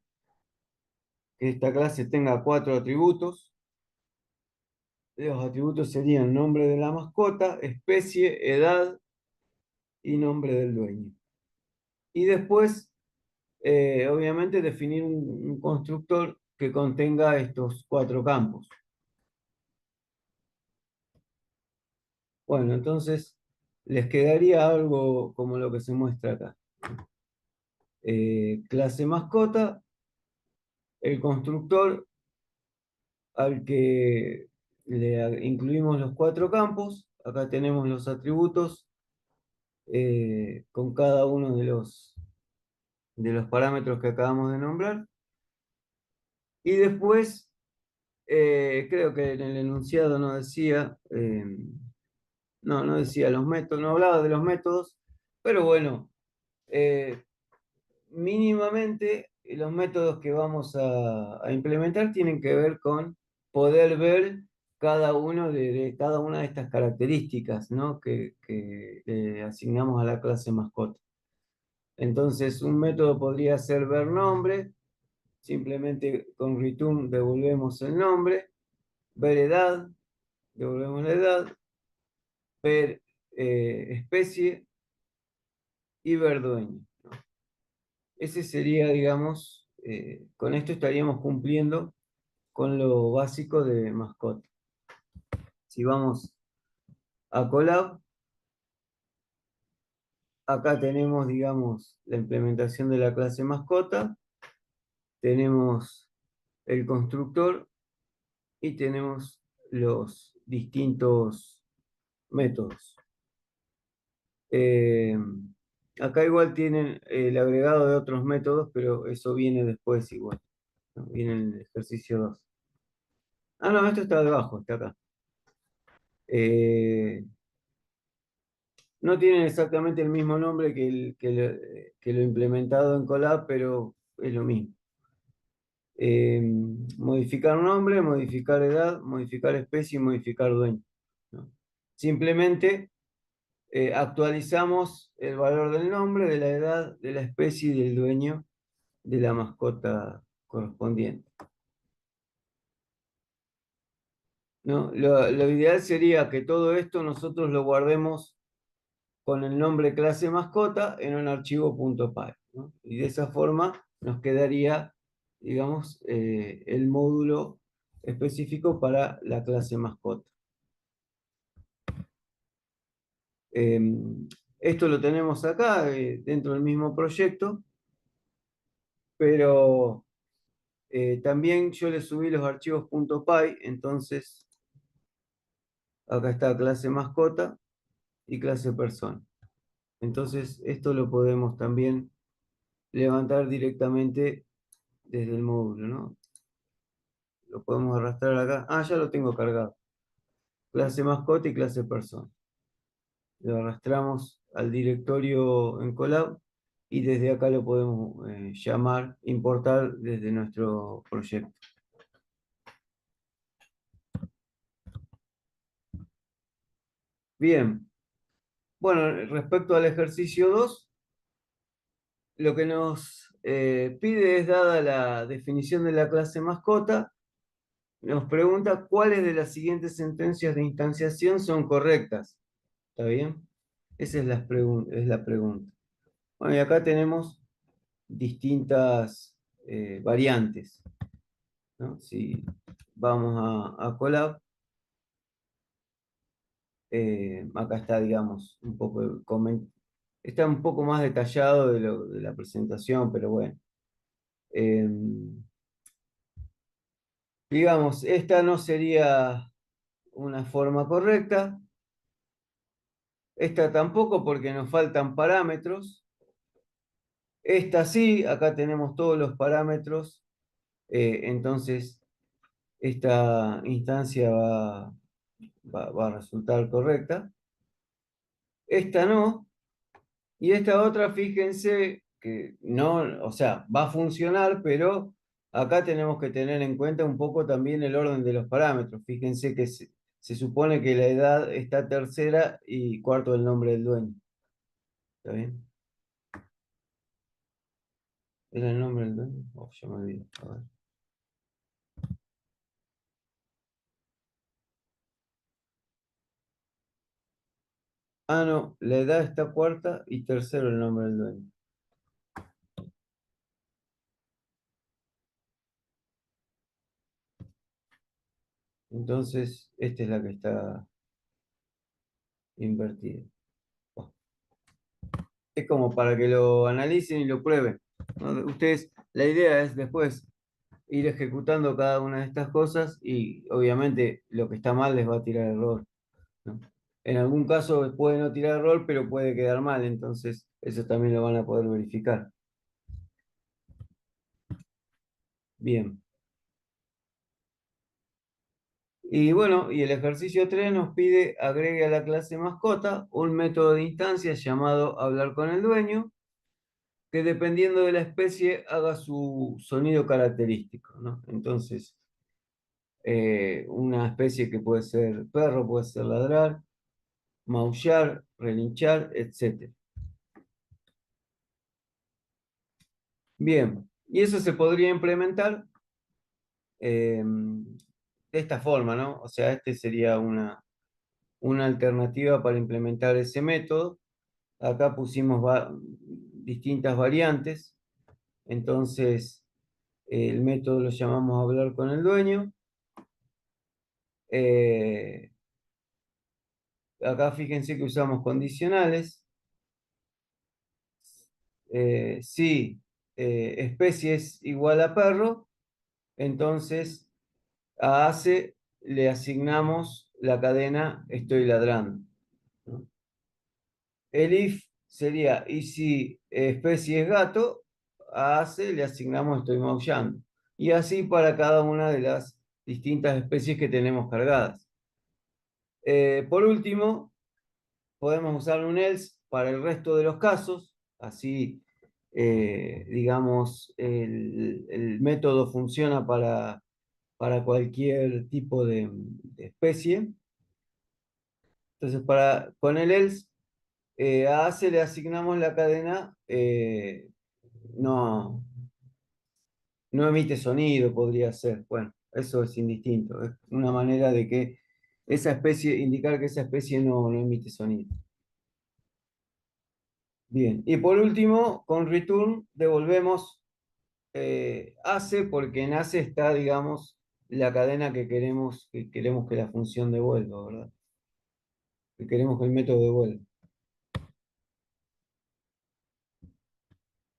Speaker 2: que esta clase tenga 4 atributos. Los atributos serían nombre de la mascota, especie, edad y nombre del dueño. Y después, obviamente, definir un constructor que contenga estos 4 campos. Bueno, entonces les quedaría algo como lo que se muestra acá. Clase mascota, el constructor al que le incluimos los 4 campos. Acá tenemos los atributos con cada uno de los parámetros que acabamos de nombrar. Y después, creo que en el enunciado no decía, no decía los métodos, no hablaba de los métodos, pero bueno, eh, mínimamente los métodos que vamos a implementar tienen que ver con poder ver cada uno de cada una de estas características, ¿no? que le asignamos a la clase mascota. Entonces, un método podría ser ver nombre, simplemente con return devolvemos el nombre, ver edad, devolvemos la edad, ver especie y ver dueño. Ese sería, digamos, con esto estaríamos cumpliendo con lo básico de mascota. Si vamos a Colab, acá tenemos, digamos, la implementación de la clase mascota, tenemos el constructor y tenemos los distintos métodos. Eh, Acá igual tienen el agregado de otros métodos, pero eso viene después igual, ¿no? Viene en el ejercicio 2. Ah, no, esto está debajo, está acá. No tienen exactamente el mismo nombre que lo implementado en Colab, pero es lo mismo. Modificar nombre, modificar edad, modificar especie y modificar dueño, ¿no? Simplemente actualizamos el valor del nombre, de la edad, de la especie y del dueño de la mascota correspondiente, ¿no? Lo ideal sería que todo esto nosotros lo guardemos con el nombre clase mascota en un archivo .py, ¿no? Y de esa forma nos quedaría, digamos, el módulo específico para la clase mascota. Esto lo tenemos acá, dentro del mismo proyecto, pero también yo le subí los archivos .py, entonces acá está clase mascota y clase persona. Entonces esto lo podemos también levantar directamente desde el módulo, ¿no? Lo podemos arrastrar acá. Ah, ya lo tengo cargado. Clase mascota y clase persona. Lo arrastramos al directorio en Colab y desde acá lo podemos llamar, importar desde nuestro proyecto. Bien. Bueno, respecto al ejercicio 2, lo que nos pide es, dada la definición de la clase mascota, nos pregunta cuáles de las siguientes sentencias de instanciación son correctas. ¿Está bien? Esa es es la pregunta. Bueno, y acá tenemos distintas variantes, ¿no? Si vamos a Colab, acá está, digamos, un poco está un poco más detallado de la presentación, pero bueno. Digamos, esta no sería una forma correcta. Esta tampoco porque nos faltan parámetros. Esta sí, acá tenemos todos los parámetros. Entonces, esta instancia va a resultar correcta. Esta no. Y esta otra, fíjense que no, o sea, va a funcionar, pero acá tenemos que tener en cuenta un poco también el orden de los parámetros. Fíjense que se supone que la edad está tercera y cuarto el nombre del dueño. ¿Está bien? ¿Era el nombre del dueño? Oh, ya me olvidé. A ver. Ah, no, la edad está cuarta y tercero el nombre del dueño. Entonces, esta es la que está invertida. Bueno, es como para que lo analicen y lo prueben, ¿no? Ustedes, la idea es después ir ejecutando cada una de estas cosas y obviamente lo que está mal les va a tirar error, ¿no? En algún caso puede no tirar error, pero puede quedar mal, entonces eso también lo van a poder verificar. Bien. Y bueno, y el ejercicio 3 nos pide agregue a la clase mascota un método de instancia llamado hablar con el dueño, que dependiendo de la especie haga su sonido característico, ¿no? Entonces, una especie que puede ser perro, puede ser ladrar, maullar, relinchar, etc. Bien, y eso se podría implementar de esta forma, ¿no? O sea, este sería una alternativa para implementar ese método. Acá pusimos distintas variantes, entonces el método lo llamamos hablar con el dueño. Eh, Acá fíjense que usamos condicionales. Si especie es igual a perro, entonces a ACE le asignamos la cadena estoy ladrando, ¿no? El if sería, y si especie es gato, a ACE le asignamos estoy maullando. Y así para cada una de las distintas especies que tenemos cargadas. Por último, podemos usar un else para el resto de los casos, así, digamos, el método funciona para cualquier tipo de especie. Entonces, con el else, a ACE le asignamos la cadena, no, no emite sonido, podría ser. Bueno, eso es indistinto, es una manera de que esa especie, indicar que esa especie no emite sonido. Bien, y por último, con return devolvemos ACE, porque en ACE está, digamos, la cadena que queremos que la función devuelva, ¿verdad? Que queremos que el método devuelva.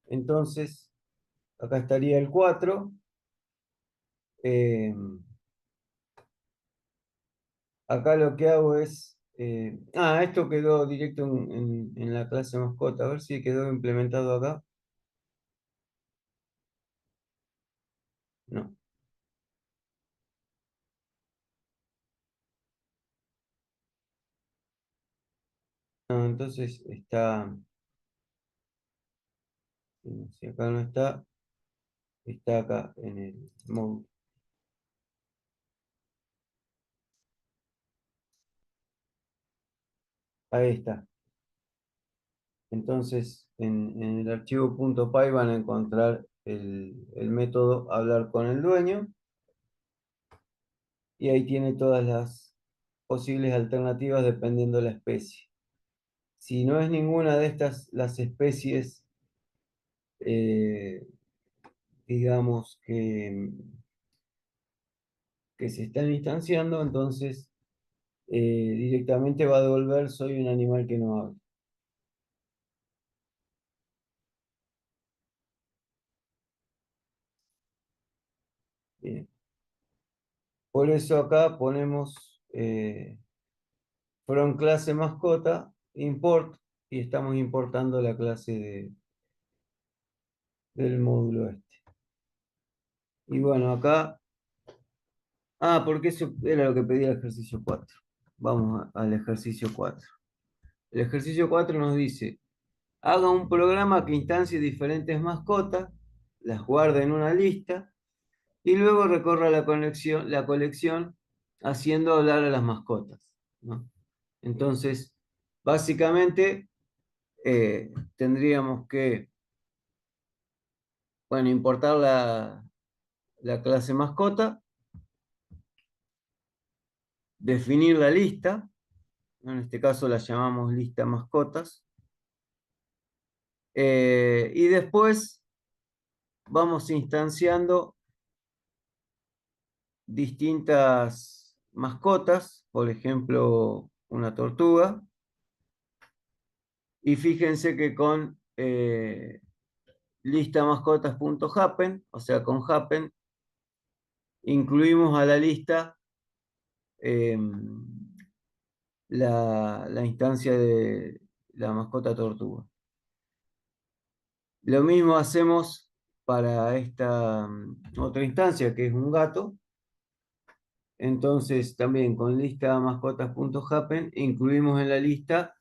Speaker 2: Entonces, acá estaría el 4. eh, Acá lo que hago es... esto quedó directo en la clase mascota. A ver si quedó implementado acá. No. No, entonces está... Si acá no está, está acá en el módulo. Ahí está. Entonces, en el archivo .py van a encontrar el método hablar con el dueño y ahí tiene todas las posibles alternativas dependiendo de la especie. Si no es ninguna de estas las especies, eh, digamos, que se están instanciando, entonces directamente va a devolver soy un animal que no habla. Bien. Por eso acá ponemos from clase mascota import y estamos importando la clase del módulo este. Y bueno, acá, porque eso era lo que pedía el ejercicio 4. Vamos al ejercicio 4. El ejercicio 4 nos dice, haga un programa que instancie diferentes mascotas, las guarde en una lista y luego recorra la colección haciendo hablar a las mascotas, ¿no? Entonces, básicamente, tendríamos que, bueno, importar la clase mascota, definir la lista, ¿no? En este caso la llamamos lista mascotas, y después vamos instanciando distintas mascotas, por ejemplo, una tortuga, y fíjense que con lista mascotas.happen, o sea, con happen, incluimos a la lista la instancia de la mascota tortuga. Lo mismo hacemos para esta otra instancia, que es un gato. Entonces, también con lista mascotas.happen incluimos en la lista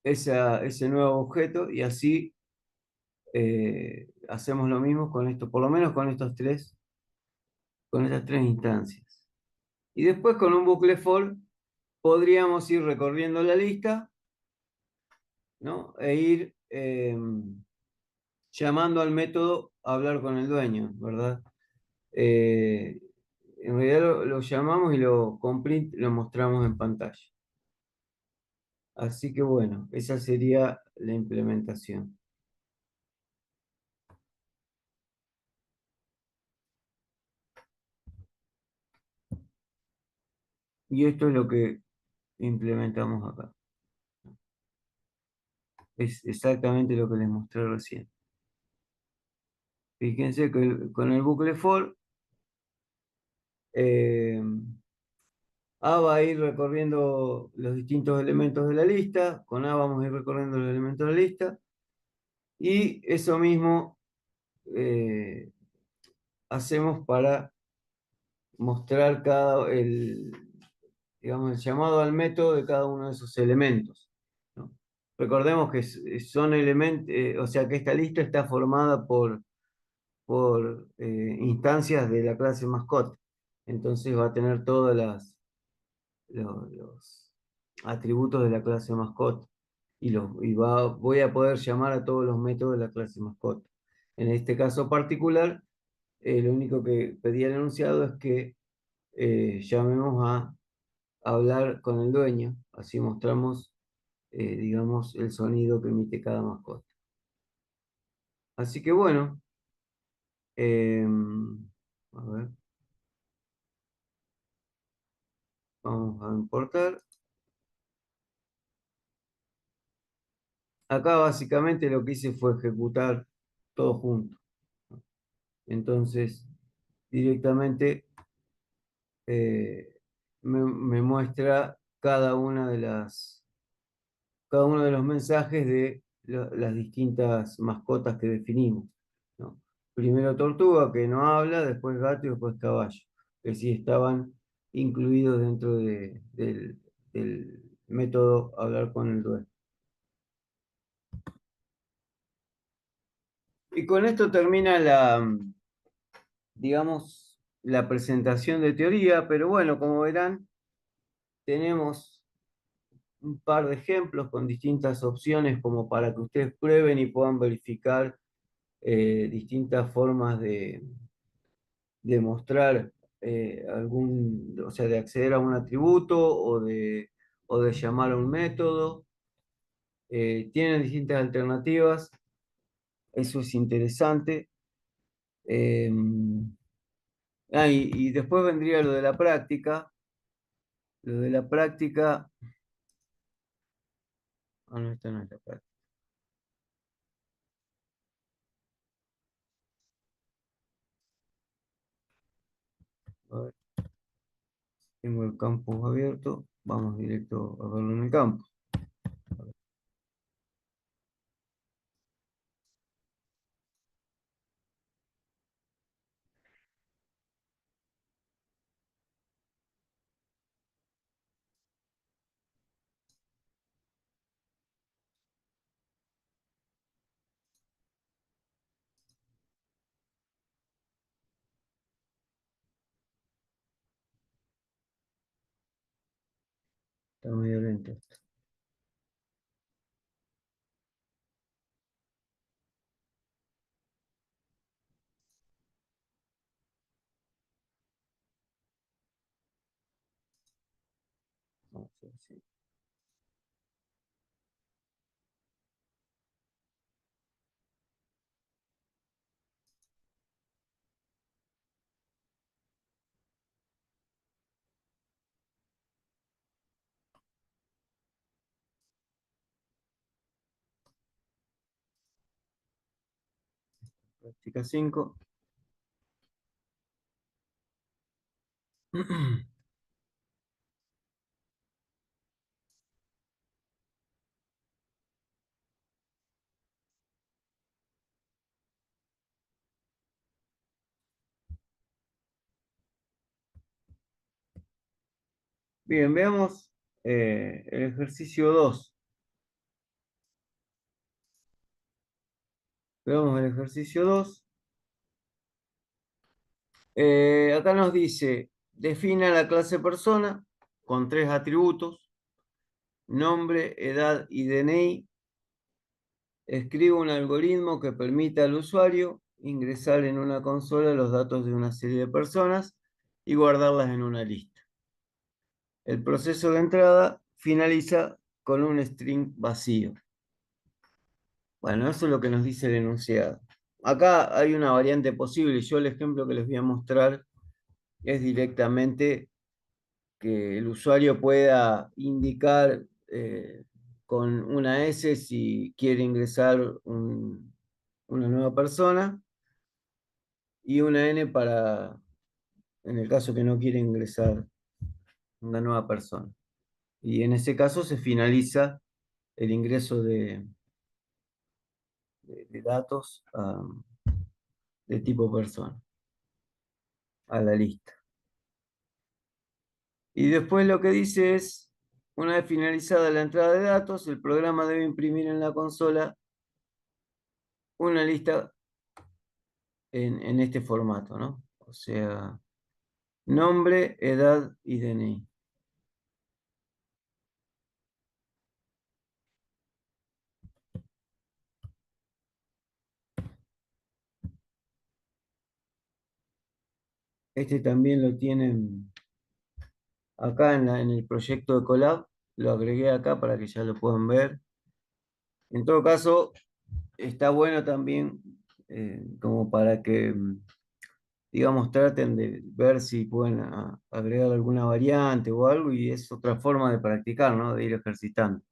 Speaker 2: ese nuevo objeto y así hacemos lo mismo con esto, por lo menos con con estas tres instancias. Y después con un bucle for podríamos ir recorriendo la lista, ¿no? E ir llamando al método a hablar con el dueño, ¿verdad? Eh, en realidad lo llamamos y con print lo mostramos en pantalla. Así que bueno, esa sería la implementación. Y esto es lo que implementamos acá. Es exactamente lo que les mostré recién. Fíjense que con el bucle for, eh, A va a ir recorriendo los distintos elementos de la lista, con A vamos a ir recorriendo los elementos de la lista, y eso mismo hacemos para mostrar digamos, el llamado al método de cada uno de esos elementos, ¿no? Recordemos que son elementos, o sea que esta lista está formada por instancias de la clase mascota. Entonces va a tener todos los atributos de la clase mascota. Voy a poder llamar a todos los métodos de la clase mascota. En este caso particular, lo único que pedía el enunciado es que llamemos a hablar con el dueño, así mostramos, digamos, el sonido que emite cada mascota. Así que bueno, a ver, vamos a importar. Acá básicamente lo que hice fue ejecutar todo junto. Entonces, directamente me muestra cada uno de los mensajes de las distintas mascotas que definimos, ¿no? Primero tortuga, que no habla, después gato y después caballo, que sí estaban incluidos dentro del método hablar con el dueño. Y con esto termina digamos, la presentación de teoría, pero bueno, como verán, tenemos un par de ejemplos con distintas opciones como para que ustedes prueben y puedan verificar distintas formas de mostrar o sea, de acceder a un atributo o de llamar a un método. Tienen distintas alternativas, eso es interesante. Eh, y después vendría lo de la práctica. Lo de la práctica. No, esta no es la práctica. A ver, tengo el campus abierto. Vamos directo a verlo en el campo. Está medio lento. Vamos a ver si- Práctica 5. Bien, veamos el ejercicio 2. Veamos el ejercicio 2. Acá nos dice, defina la clase persona con 3 atributos, nombre, edad y DNI. Escribe un algoritmo que permita al usuario ingresar en una consola los datos de una serie de personas y guardarlas en una lista. El proceso de entrada finaliza con un string vacío. Bueno, eso es lo que nos dice el enunciado. Acá hay una variante posible. Yo el ejemplo que les voy a mostrar es directamente que el usuario pueda indicar con una S si quiere ingresar una nueva persona y una N para, en el caso que no quiere ingresar una nueva persona. Y en ese caso se finaliza el ingreso de datos de tipo persona a la lista. Y después lo que dice es, una vez finalizada la entrada de datos, el programa debe imprimir en la consola una lista en este formato, ¿no? O sea, nombre, edad y DNI. Este también lo tienen acá en el proyecto de Colab. Lo agregué acá para que ya lo puedan ver. En todo caso, está bueno también como para que, digamos, traten de ver si pueden agregar alguna variante o algo y es otra forma de practicar, ¿no? De ir ejercitando.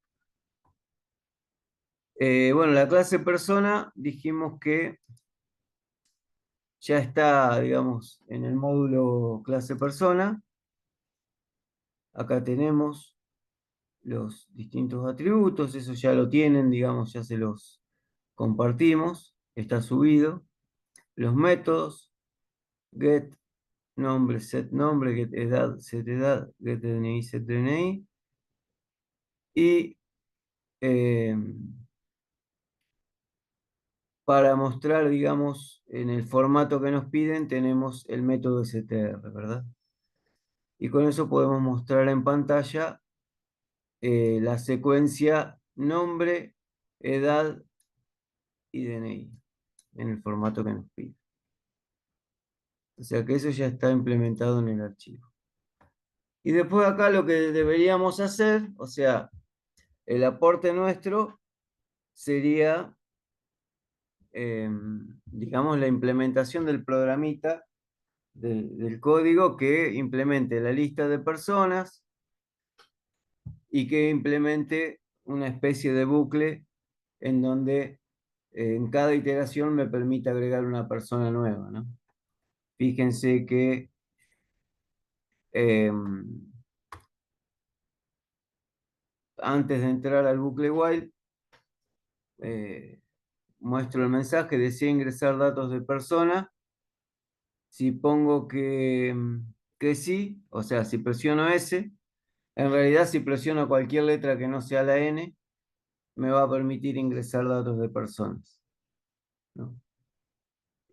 Speaker 2: Bueno, la clase persona dijimos que ya está, digamos, en el módulo clase persona. Acá tenemos los distintos atributos, eso ya lo tienen, digamos, ya se los compartimos, está subido. Los métodos, get nombre, set nombre, get edad, set edad, get DNI, set DNI. Y para mostrar, digamos, en el formato que nos piden, tenemos el método str, ¿verdad? Y con eso podemos mostrar en pantalla la secuencia nombre, edad y DNI en el formato que nos pide. O sea que eso ya está implementado en el archivo. Y después acá lo que deberíamos hacer, o sea, el aporte nuestro sería, digamos, la implementación del programita del código que implemente la lista de personas y que implemente una especie de bucle en donde en cada iteración me permite agregar una persona nueva, ¿no? Fíjense que antes de entrar al bucle while, muestro el mensaje, desea ingresar datos de persona. Si pongo que sí, o sea, si presiono S, en realidad si presiono cualquier letra que no sea la N, me va a permitir ingresar datos de personas, ¿no?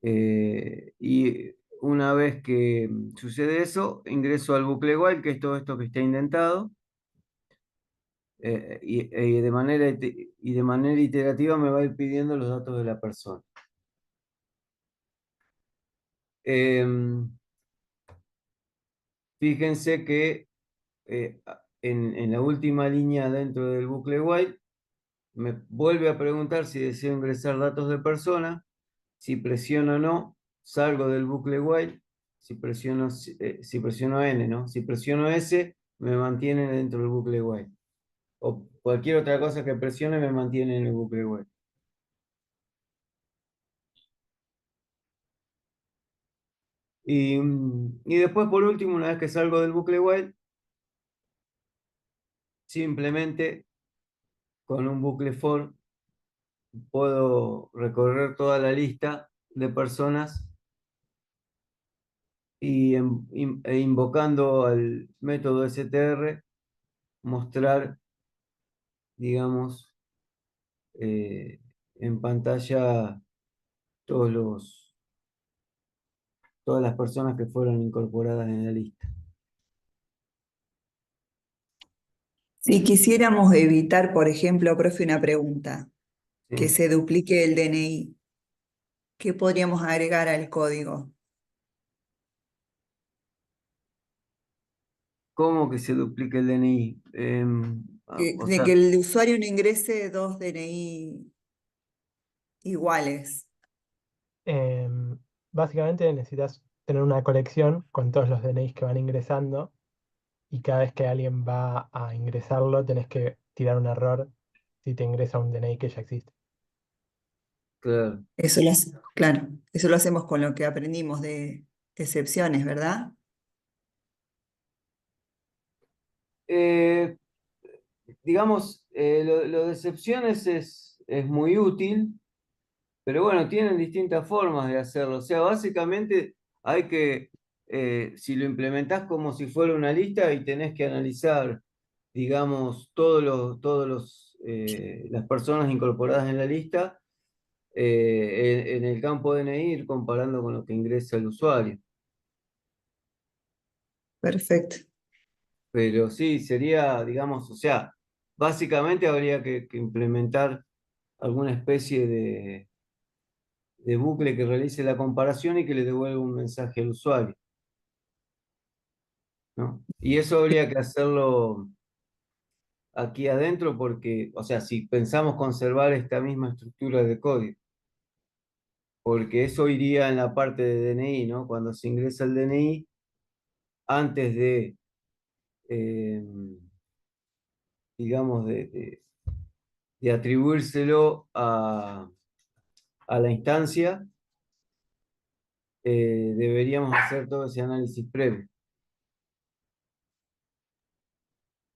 Speaker 2: Y una vez que sucede eso, ingreso al bucle while, que es todo esto que está indentado, y de manera iterativa me va a ir pidiendo los datos de la persona. Em, Fíjense que en la última línea dentro del bucle while me vuelve a preguntar si deseo ingresar datos de persona. Si presiono no, salgo del bucle while. Si presiono N, ¿no? Si presiono S, me mantiene dentro del bucle while. O cualquier otra cosa que presione me mantiene en el bucle while. Y después, por último, una vez que salgo del bucle while, simplemente con un bucle for puedo recorrer toda la lista de personas e invocando al método str, mostrar, digamos, en pantalla todas las personas que fueron incorporadas en la lista.
Speaker 3: Si quisiéramos evitar, por ejemplo, profe, una pregunta, que
Speaker 2: ¿Sí?
Speaker 3: se duplique el DNI, ¿qué podríamos agregar al código?
Speaker 2: ¿Cómo que se duplique el DNI? O
Speaker 3: De
Speaker 2: sea,
Speaker 3: que el usuario no ingrese dos DNI iguales.
Speaker 5: Em, Básicamente necesitas tener una colección con todos los DNIs que van ingresando y cada vez que alguien va a ingresarlo tenés que tirar un error si te ingresa un DNI que ya existe.
Speaker 2: claro.
Speaker 3: Claro, eso lo hacemos con lo que aprendimos de excepciones, ¿verdad?
Speaker 2: Eh, digamos, lo de excepciones es muy útil, pero bueno, tienen distintas formas de hacerlo. O sea, básicamente hay que, si lo implementás como si fuera una lista y tenés que analizar, digamos, las personas incorporadas en la lista, en el campo DNI ir comparando con lo que ingresa el usuario.
Speaker 3: Perfecto.
Speaker 2: Pero sí, sería, digamos, o sea, básicamente habría que implementar alguna especie de bucle que realice la comparación y que le devuelva un mensaje al usuario, ¿no? Y eso habría que hacerlo aquí adentro porque, o sea, si pensamos conservar esta misma estructura de código, porque eso iría en la parte de DNI, ¿no? Cuando se ingresa el DNI, antes de, eh, digamos, de atribuírselo a la instancia, deberíamos hacer todo ese análisis previo.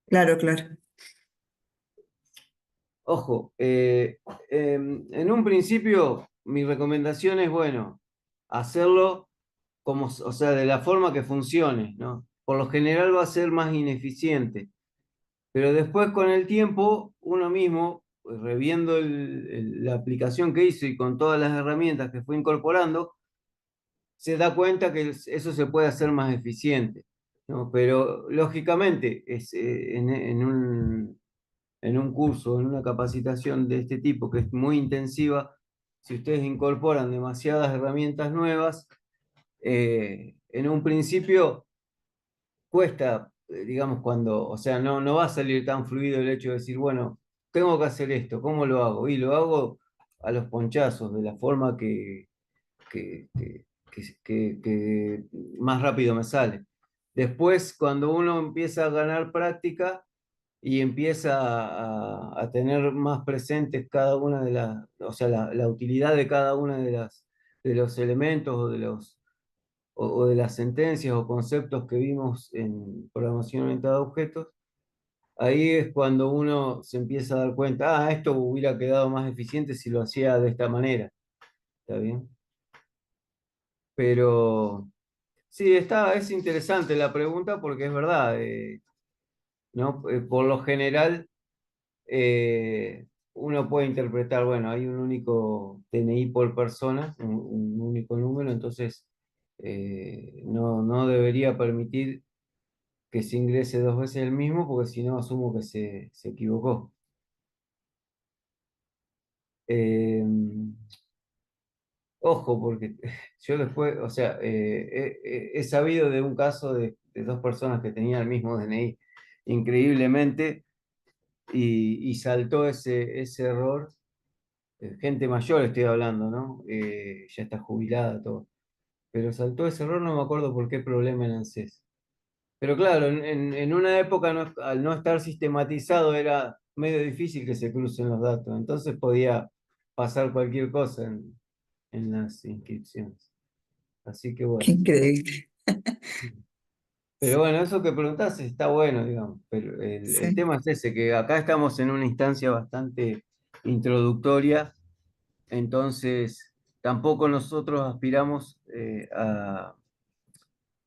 Speaker 3: Claro, claro.
Speaker 2: Ojo, en un principio mi recomendación es, bueno, hacerlo como, o sea, de la forma que funcione, ¿no? Por lo general va a ser más ineficiente, pero después con el tiempo uno mismo, pues, reviendo la aplicación que hizo y con todas las herramientas que fue incorporando, se da cuenta que eso se puede hacer más eficiente, ¿no? Pero lógicamente en un curso, en una capacitación de este tipo que es muy intensiva, si ustedes incorporan demasiadas herramientas nuevas, en un principio cuesta, digamos, o sea, no va a salir tan fluido el hecho de decir, bueno, tengo que hacer esto, ¿cómo lo hago? Y lo hago a los ponchazos, de la forma que, que- que más rápido me sale. Después, cuando uno empieza a ganar práctica y empieza a tener más presentes cada una de o sea, la utilidad de cada una de los elementos o de las sentencias o conceptos que vimos en programación orientada a objetos, ahí es cuando uno se empieza a dar cuenta, esto hubiera quedado más eficiente si lo hacía de esta manera. ¿Está bien? Pero sí, es interesante la pregunta porque es verdad, ¿no? Por lo general, uno puede interpretar, bueno, hay un único DNI por persona, un único número, entonces no debería permitir que se ingrese dos veces el mismo, porque si no asumo que se equivocó. Eh, Ojo, porque yo después, o sea, he sabido de un caso de dos personas que tenían el mismo DNI increíblemente y saltó ese error. Gente mayor estoy hablando, ¿no? Ya está jubilada, todo. Pero saltó ese error, no me acuerdo por qué problema en ANSES. Pero claro, en una época al no estar sistematizado era medio difícil que se crucen los datos, entonces podía pasar cualquier cosa en las inscripciones. Así que
Speaker 3: Qué
Speaker 2: bueno.
Speaker 3: increíble.
Speaker 2: Pero bueno, eso que preguntás está bueno, digamos. Pero el
Speaker 3: Sí.
Speaker 2: tema es ese, que acá estamos en una instancia bastante introductoria, entonces tampoco nosotros aspiramos a...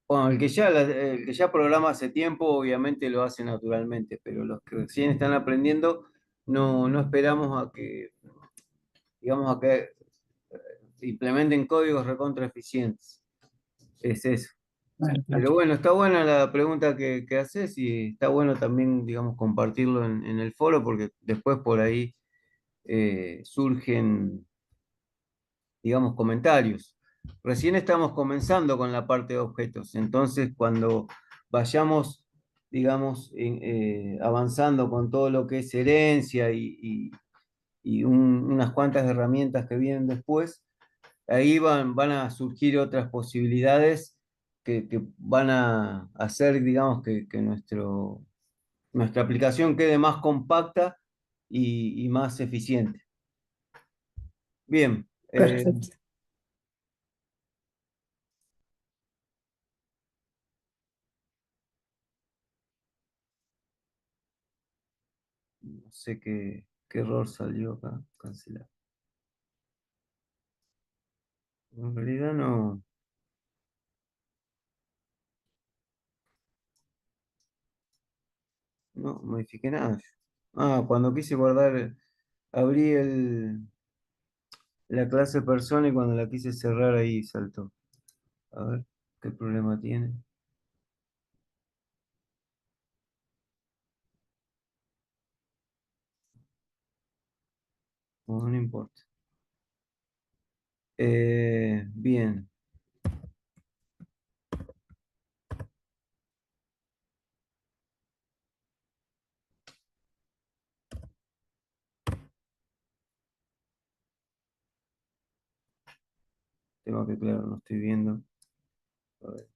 Speaker 2: Bueno, el que ya programa hace tiempo, obviamente lo hace naturalmente, pero los que recién están aprendiendo, no esperamos a que, digamos, a que implementen códigos recontra eficientes. Es eso.
Speaker 3: Bueno, claro.
Speaker 2: Pero bueno, está buena la pregunta que haces y está bueno también, digamos, compartirlo en el foro porque después por ahí surgen, digamos, comentarios. Recién estamos comenzando con la parte de objetos, entonces cuando vayamos, digamos, avanzando con todo lo que es herencia y unas cuantas herramientas que vienen después, ahí van a surgir otras posibilidades que van a hacer, digamos, que nuestra aplicación quede más compacta y más eficiente. Bien,
Speaker 3: Perfecto.
Speaker 2: no sé qué error salió acá, cancelar. En realidad no modifiqué nada. Ah, cuando quise guardar, abrí la clase persona y cuando la quise cerrar ahí saltó. A ver, ¿qué problema tiene? Bueno, no importa. Bien, tengo que, claro, no estoy viendo. A ver,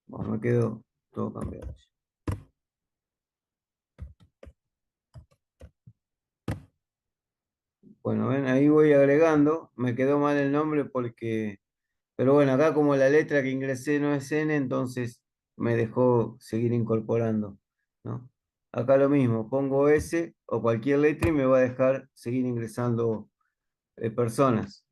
Speaker 2: bueno, me quedó todo cambiado. Bueno, ven, ahí voy agregando. Me quedó mal el nombre porque, pero bueno, acá como la letra que ingresé no es N, entonces me dejó seguir incorporando, ¿no? Acá lo mismo, pongo S o cualquier letra y me va a dejar seguir ingresando personas.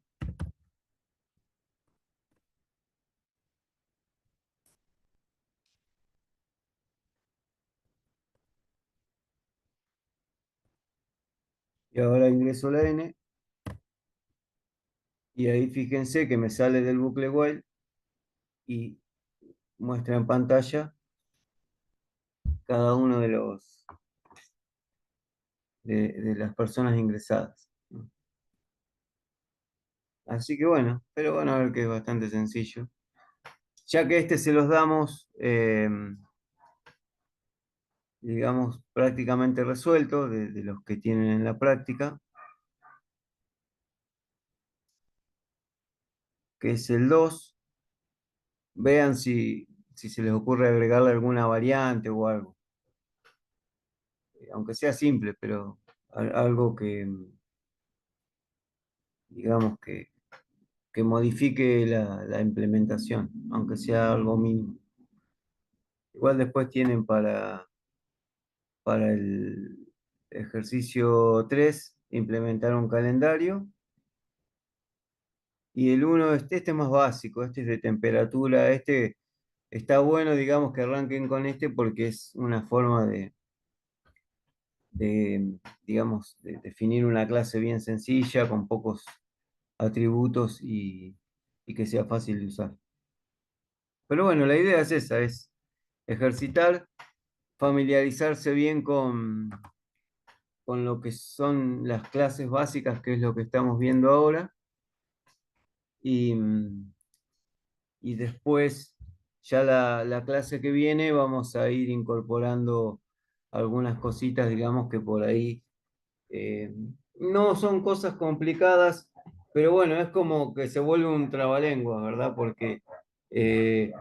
Speaker 2: Y ahora ingreso la N y ahí fíjense que me sale del bucle while y muestra en pantalla cada uno de las personas ingresadas, ¿no? Así que bueno, pero van a ver que es bastante sencillo. Ya que este se los damos, digamos, prácticamente resuelto de los que tienen en la práctica, que es el 2. Vean si se les ocurre agregarle alguna variante o algo, aunque sea simple, pero algo que, digamos, que modifique la implementación, aunque sea algo mínimo. Igual después tienen para el ejercicio 3 implementar un calendario. Y el uno este es más básico, este es de temperatura, este está bueno, digamos, que arranquen con este porque es una forma digamos, de definir una clase bien sencilla, con pocos atributos y que sea fácil de usar. Pero bueno, la idea es esa, es ejercitar, familiarizarse bien con lo que son las clases básicas, que es lo que estamos viendo ahora, y, y después, ya la clase que viene, vamos a ir incorporando algunas cositas, digamos, que por ahí eh, no son cosas complicadas, pero bueno, es como que se vuelve un trabalengua, ¿verdad? Porque eh,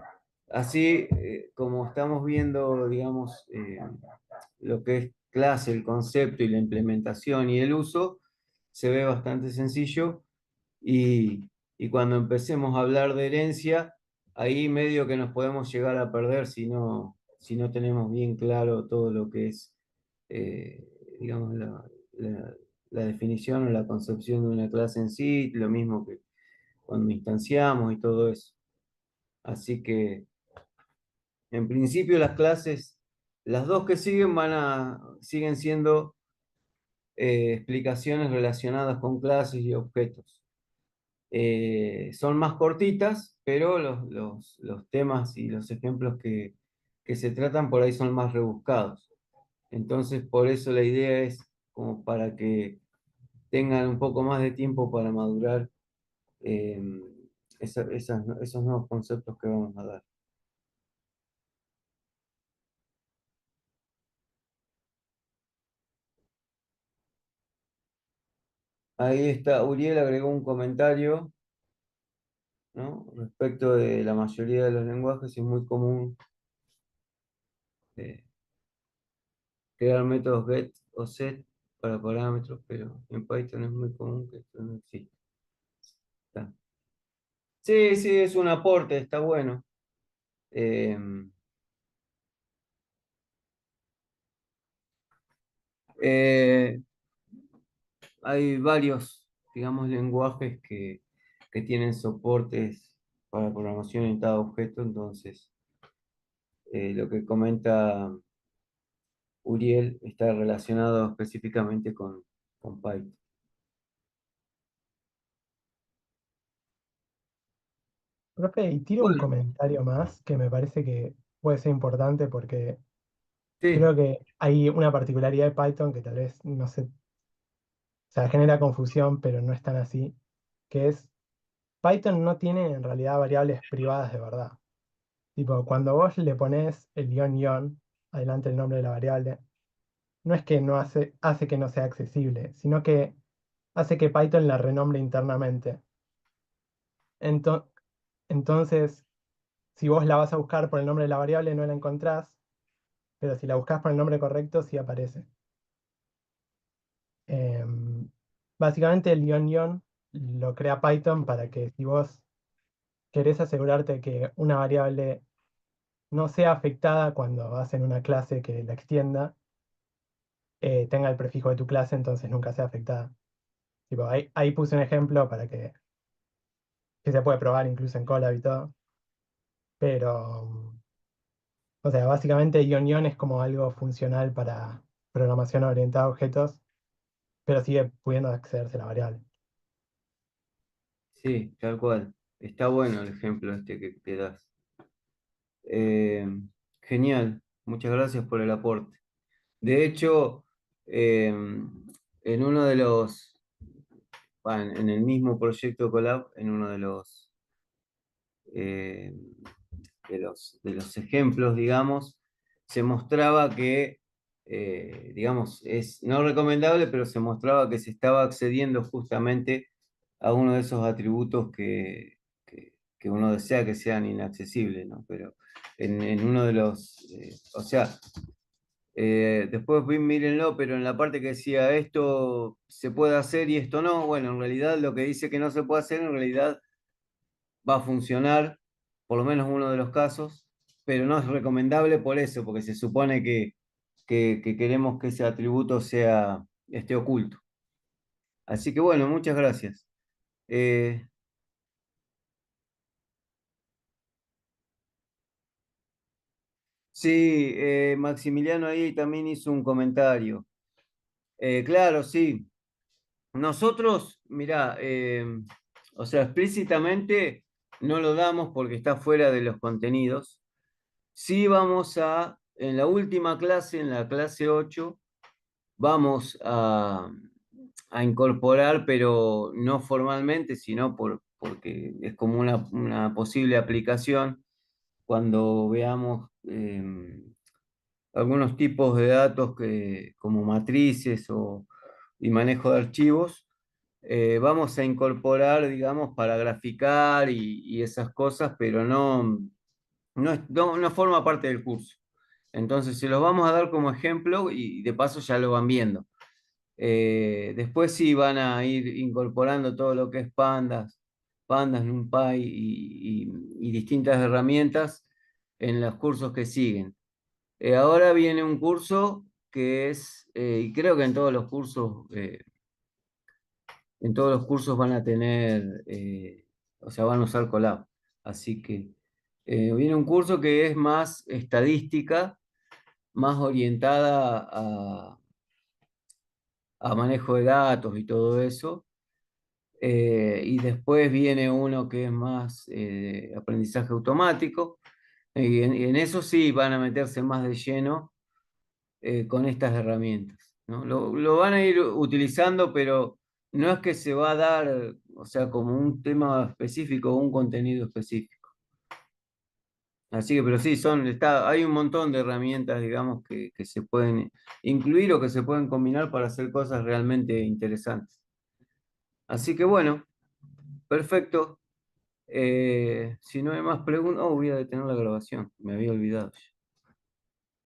Speaker 2: así como estamos viendo, digamos, lo que es clase, el concepto y la implementación y el uso, se ve bastante sencillo y cuando empecemos a hablar de herencia, ahí medio que nos podemos llegar a perder si no tenemos bien claro todo lo que es, eh, digamos, la- la definición o la concepción de una clase en sí, lo mismo que cuando instanciamos y todo eso. Así que, en principio, las clases, las dos que siguen siguen siendo explicaciones relacionadas con clases y objetos. Son más cortitas, pero los temas y los ejemplos que se tratan por ahí son más rebuscados. Entonces, por eso la idea es como para que tengan un poco más de tiempo para madurar eh, esos nuevos conceptos que vamos a dar. Ahí está, Uriel agregó un comentario, ¿no? Respecto de la mayoría de los lenguajes, es muy común eh, crear métodos get o set para parámetros, pero en Python es muy común que esto no exista. Está. Sí, sí, es un aporte, está bueno. Eh, eh, Hay varios, digamos, lenguajes que tienen soportes para programación orientada a objetos, entonces lo que comenta Uriel está relacionado específicamente con Python.
Speaker 5: Profe, y tiro un
Speaker 2: Bueno,
Speaker 5: comentario más que me parece que puede ser importante porque
Speaker 2: sí,
Speaker 5: creo que hay una particularidad de Python que tal vez no sé, o sea, genera confusión, pero no es tan así, que es Python no tiene en realidad variables privadas de verdad. Tipo, cuando vos le pones el guión guión adelante el nombre de la variable, no es que no hace que no sea accesible, sino que hace que Python la renombre internamente. Ento- entonces, si vos la vas a buscar por el nombre de la variable, no la encontrás, pero si la buscas por el nombre correcto, sí aparece. Em, Básicamente el guión guión lo crea Python para que si vos querés asegurarte que una variable no sea afectada cuando hacen una clase que la extienda, tenga el prefijo de tu clase, entonces nunca sea afectada. Tipo, ahí puse un ejemplo para que se puede probar incluso en Colab y todo, pero, o sea, básicamente guión guión es como algo funcional para programación orientada a objetos, pero sigue pudiendo accederse a la variable.
Speaker 2: sí, tal cual. Está bueno el ejemplo este que das. Eh, Genial, muchas gracias por el aporte. De hecho, en uno de en el mismo proyecto Colab, en uno eh, de los ejemplos, digamos, se mostraba que, digamos, es no recomendable, pero se mostraba que se estaba accediendo justamente a uno de esos atributos que uno desea que sean inaccesibles, ¿no? Pero en uno de o sea, después mírenlo, pero en la parte que decía esto se puede hacer y esto no, bueno, en realidad lo que dice que no se puede hacer, en realidad va a funcionar, por lo menos uno de los casos, pero no es recomendable por eso, porque se supone que queremos que ese atributo esté oculto. Así que bueno, muchas gracias. Eh, sí, Maximiliano ahí también hizo un comentario. Claro, sí. Nosotros, mirá, o sea, explícitamente no lo damos porque está fuera de los contenidos. Sí vamos en la última clase, en la clase 8, vamos a incorporar, pero no formalmente, sino porque es como una posible aplicación cuando veamos algunos tipos de datos como matrices y manejo de archivos. Vamos a incorporar, digamos, para graficar y esas cosas, pero no forma parte del curso. Entonces, se los vamos a dar como ejemplo y de paso ya lo van viendo. Después sí van a ir incorporando todo lo que es pandas, NumPy y distintas herramientas en los cursos que siguen. Ahora viene un curso que y creo que en todos los cursos van a tener, o sea, van a usar Colab. Así que viene un curso que es más estadística, más orientada a manejo de datos y todo eso. Y después viene uno que es más aprendizaje automático. Y en eso sí van a meterse más de lleno con estas herramientas, ¿no? Lo van a ir utilizando, pero no es que se va a dar, o sea, como un tema específico o un contenido específico. Así que, pero sí, hay un montón de herramientas, digamos, que se pueden incluir o que se pueden combinar para hacer cosas realmente interesantes. Así que bueno, perfecto. Si no hay más preguntas, voy a detener la grabación, me había olvidado.